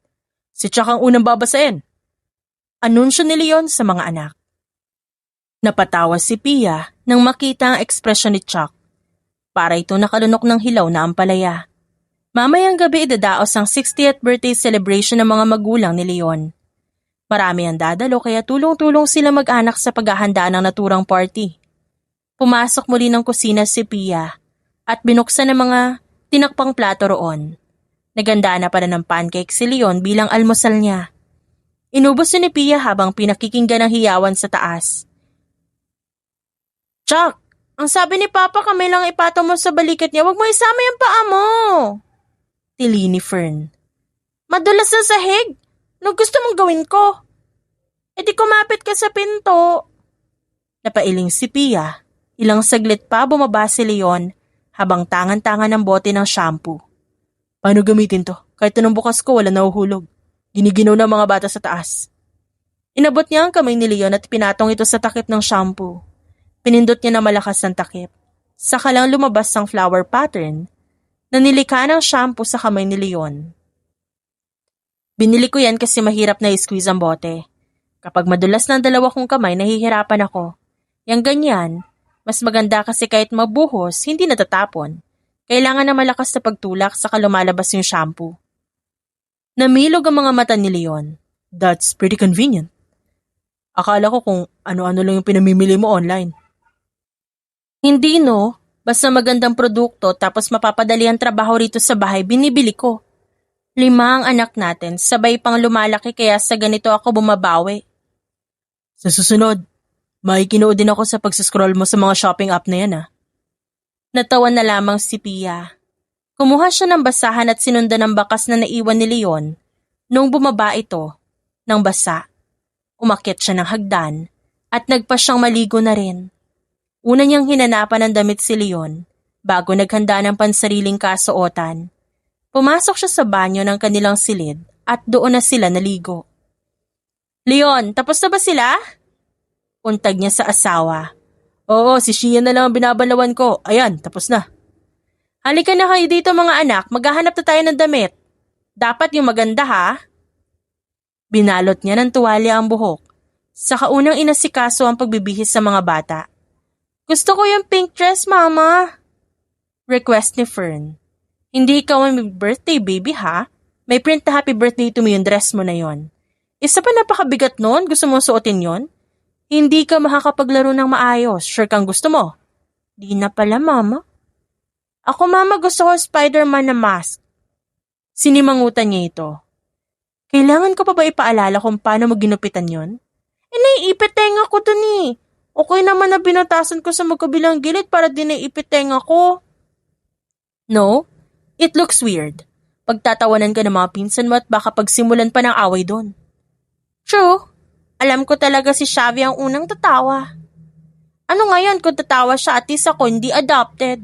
Si Chuck ang unang babasain. Anunsyo ni Leon sa mga anak. Napatawa si Pia nang makita ang ekspresyon ni Chuck. Para ito nakalunok ng hilaw na ampalaya. Mamayang gabi idadaos ang 60th birthday celebration ng mga magulang ni Leon. Marami ang dadalo kaya tulong-tulong sila mag-anak sa paghahanda ng naturang party. Pumasok muli ng kusina si Pia at binuksan ng mga tinakpang plato roon. Naganda na pala ng pancake si Leon bilang almusal niya. Inubos ni Pia habang pinakikinggan ng hiyawan sa taas. Chuck, ang sabi ni Papa kamay lang ipataw mo sa balikat niya, wag mo isama yung paa mo. Tili ni Fern. Madulas na sahig. Ano gusto mong gawin ko? E di kumapit ka sa pinto. Napailing si Pia. Ilang saglit pa bumaba si Leon habang tangan-tangan ng bote ng shampoo. Paano gamitin to? Kahit anong bukas ko, wala nahuhulog. Giniginaw ng mga bata sa taas. Inabot niya ang kamay ni Leon at pinatong ito sa takip ng shampoo. Pinindot niya na malakas ang takip. Saka lang lumabas ang flower pattern na nilikha ng shampoo sa kamay ni Leon. Binili ko yan kasi mahirap na i-squeeze ang bote. Kapag madulas ng dalawa kong kamay, nahihirapan ako. Yang ganyan, mas maganda kasi kahit mabuhos, hindi natatapon. Kailangan na malakas na pagtulak saka lumalabas yung shampoo. Namilog ang mga mata ni Leon. That's pretty convenient. Akala ko kung ano-ano lang yung pinamimili mo online. Hindi no, basta magandang produkto tapos mapapadali ang trabaho rito sa bahay, binibili ko. 5 ang anak natin, sabay pang lumalaki kaya sa ganito ako bumabawi. Sa susunod, makikinood din ako sa pagsascroll mo sa mga shopping app na yan Natawa na lamang si Pia. Kumuha siya ng basahan at sinundan ng bakas na naiwan ni Leon. Nung bumaba ito, ng basa, umakyat siya ng hagdan at nagpa siyang maligo na rin. Una niyang hinanapan ng damit si Leon bago naghanda ng pansariling kasuotan. Pumasok siya sa banyo ng kanilang silid at doon na sila naligo. Leon, tapos na ba sila? Untag niya sa asawa. Oo, si Shia na lang ang binabalawan ko. Ayan, tapos na. Halika na kayo dito mga anak, maghahanap na tayo ng damit. Dapat yung maganda ha. Binalot niya ng tuwalya ang buhok. Sa kaunang inasikaso ang pagbibihis sa mga bata. Gusto ko yung pink dress, mama. Request ni Fern. Hindi ikaw ang birthday baby ha? May print na happy birthday to me yung dress mo na yon. Isa pa napakabigat nun, gusto mong suotin yon? Hindi ka makakapaglaro ng maayos, sure kang gusto mo? Di na pala mama. Ako mama gusto ko Spider-Man na mask. Sinimangutan niya ito. Kailangan ko pa ba ipaalala kung paano mo ginupitan yon? Naiipiteng ako dun eh. Okay naman na binatasan ko sa magkabilang gilid para di naiipiteng ako. No? It looks weird. Pagtatawanan ka ng mga pinsan mo at baka pagsimulan pa ng away doon. True. Alam ko talaga si Xavi ang unang tatawa. Ano ngayon kung tatawa siya at least ako hindi adopted?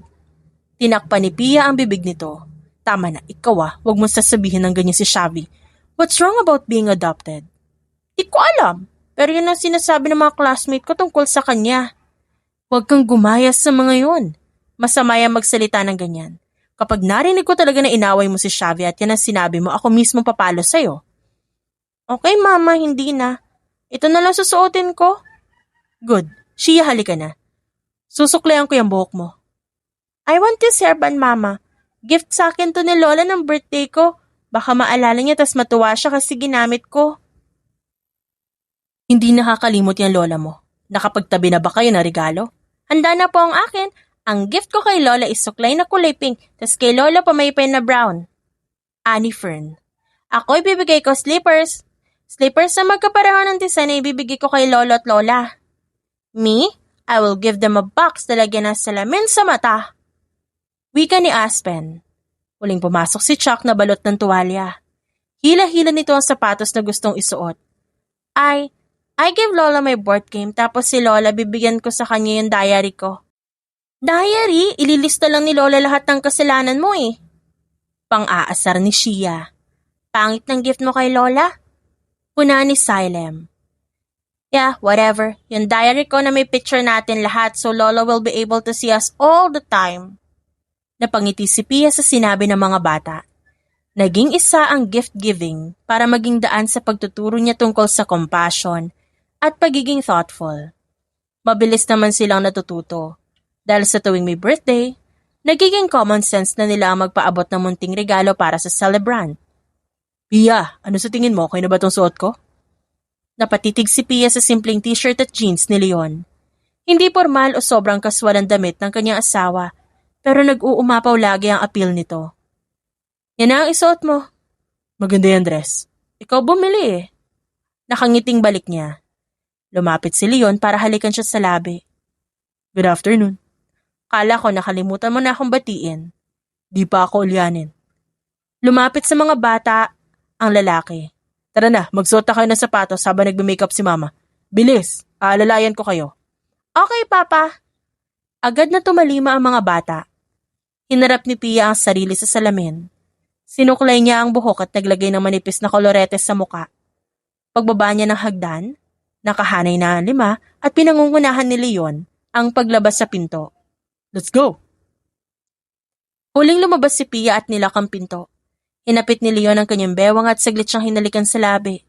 Tinakpan ni Pia ang bibig nito. Tama na, ikaw wag mong sasabihin ng ganyan si Xavi. What's wrong about being adopted? Di ko alam, pero yun ang sinasabi ng mga classmate ko tungkol sa kanya. Huwag kang gumayas sa mga yun. Masama yung magsalita ng ganyan. Kapag narinig ko talaga na inaway mo si Xavi at yan ang sinabi mo, ako mismo papalo sa'yo. Okay mama, hindi na. Ito na lang susuotin ko. Good. Shia, halika na. Susuklayan ko yung buhok mo. I want this hairband, mama. Gift sa akin to ni Lola ng birthday ko. Baka maalala niya tas matuwa siya kasi ginamit ko. Hindi nakakalimot yung lola mo. Nakapagtabi na ba kayo na regalo? Handa na po ang akin. Ang gift ko kay Lola is suklay na kulay pink, tas kay Lola pamaypay na brown. Ani Fern. Ako ibibigay ko slippers. Slippers na magkapareho ng design na ibibigay ko kay Lolo at Lola. Me? I will give them a box na lagyan ng salamin sa mata. Wika ni Aspen. Huling pumasok si Chuck na balot ng tuwalya. Hila-hila nito ang sapatos na gustong isuot. I give Lola my board game tapos si Lola bibigyan ko sa kanya yung diary ko. Diary? Ililista lang ni Lola lahat ng kasalanan mo eh. Pang-aasar ni Shia. Pangit ng gift mo kay Lola? Puna ni Silem. Yeah, whatever. Yung diary ko na may picture natin lahat so Lola will be able to see us all the time. Napangiti si Pia sa sinabi ng mga bata. Naging isa ang gift-giving para maging daan sa pagtuturo niya tungkol sa compassion at pagiging thoughtful. Mabilis naman silang natututo. Dahil sa tuwing may birthday, nagiging common sense na nila ang magpaabot ng munting regalo para sa celebrant. Pia, ano sa tingin mo? Okay na ba itong suot ko? Napatitig si Pia sa simpleng t-shirt at jeans ni Leon. Hindi formal o sobrang kaswal ang damit ng kanyang asawa, pero nag-uumapaw lagi ang appeal nito. Yan ang isuot mo. Maganda yan dress. Ikaw bumili eh. Nakangiting balik niya. Lumapit si Leon para halikan siya sa labi. Good afternoon. Kala ko nakalimutan mo na akong batiin. Di pa ako ulyanin. Lumapit sa mga bata ang lalaki. Tara na, magsuot na kayo ng sapatos habang nagbe-makeup si mama. Bilis, aalalayan ko kayo. Okay, Papa. Agad na tumalima ang mga bata. Hinarap ni Pia ang sarili sa salamin. Sinuklay niya ang buhok at naglagay ng manipis na koloretes sa muka. Pagbaba niya ng hagdan, nakahanay na ang 5 at pinangungunahan ni Leon ang paglabas sa pinto. Let's go! Huling lumabas si Pia at nilak ang pinto. Hinapit ni Leon ang kanyang bewang at saglit siyang hinalikan sa labi.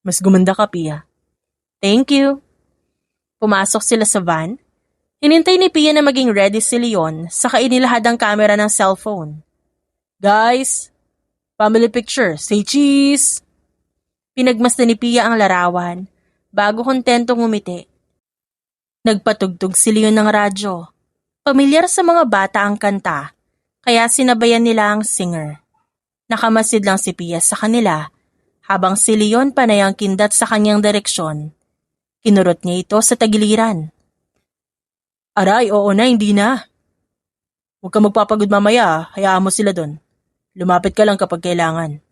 Mas gumanda ka, Pia. Thank you. Pumasok sila sa van. Hinintay ni Pia na maging ready si Leon saka inilahad ang camera ng cellphone. Guys, family picture. Say cheese! Pinagmasdan ni Pia ang larawan bago kontentong ngumiti. Nagpatugtog si Leon ng radyo. Pamilyar sa mga bata ang kanta, kaya sinabayan nila ang singer. Nakamasid lang si Pia sa kanila, habang si Leon panay ang kindat sa kanyang direksyon. Kinurot niya ito sa tagiliran. Aray, oo na, hindi na. Huwag ka magpapagod mamaya, hayaan mo sila doon. Lumapit ka lang kapag kailangan.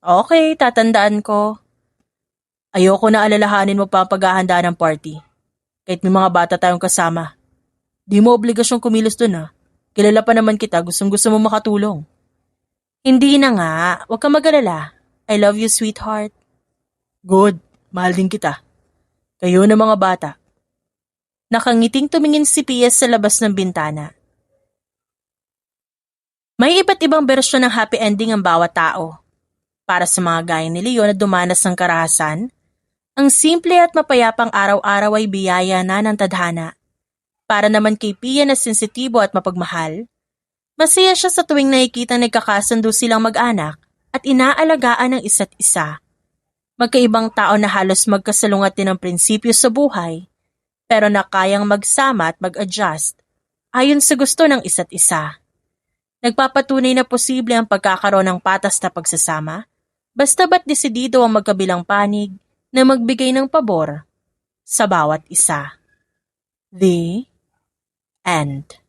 Okay, tatandaan ko. Ayoko na alalahanin mo pa ang paghahandaan ng party. Kahit may mga bata tayong kasama. Di mo obligasyong kumilos doon ha. Kilala pa naman kita, gustong-gusto mo makatulong. Hindi na nga, huwag ka mag-alala. I love you, sweetheart. Good, mahal din kita. Kayo na mga bata. Nakangiting tumingin si Pia sa labas ng bintana. May iba't ibang bersyon ng happy ending ang bawat tao. Para sa mga gaya ni Leon na dumanas ng karahasan, ang simple at mapayapang araw-araw ay biyaya na ng tadhana. Para naman kay Pia na sensitibo at mapagmahal, masaya siya sa tuwing nakikita nagkakasundo silang mag-anak at inaalagaan ng isa't isa. Magkaibang tao na halos magkasalungat din ng prinsipyo sa buhay, pero na kayang magsama at mag-adjust ayon sa gusto ng isa't isa. Nagpapatunay na posible ang pagkakaroon ng patas na pagsasama, basta ba't desidido ang magkabilang panig na magbigay ng pabor sa bawat isa. The End.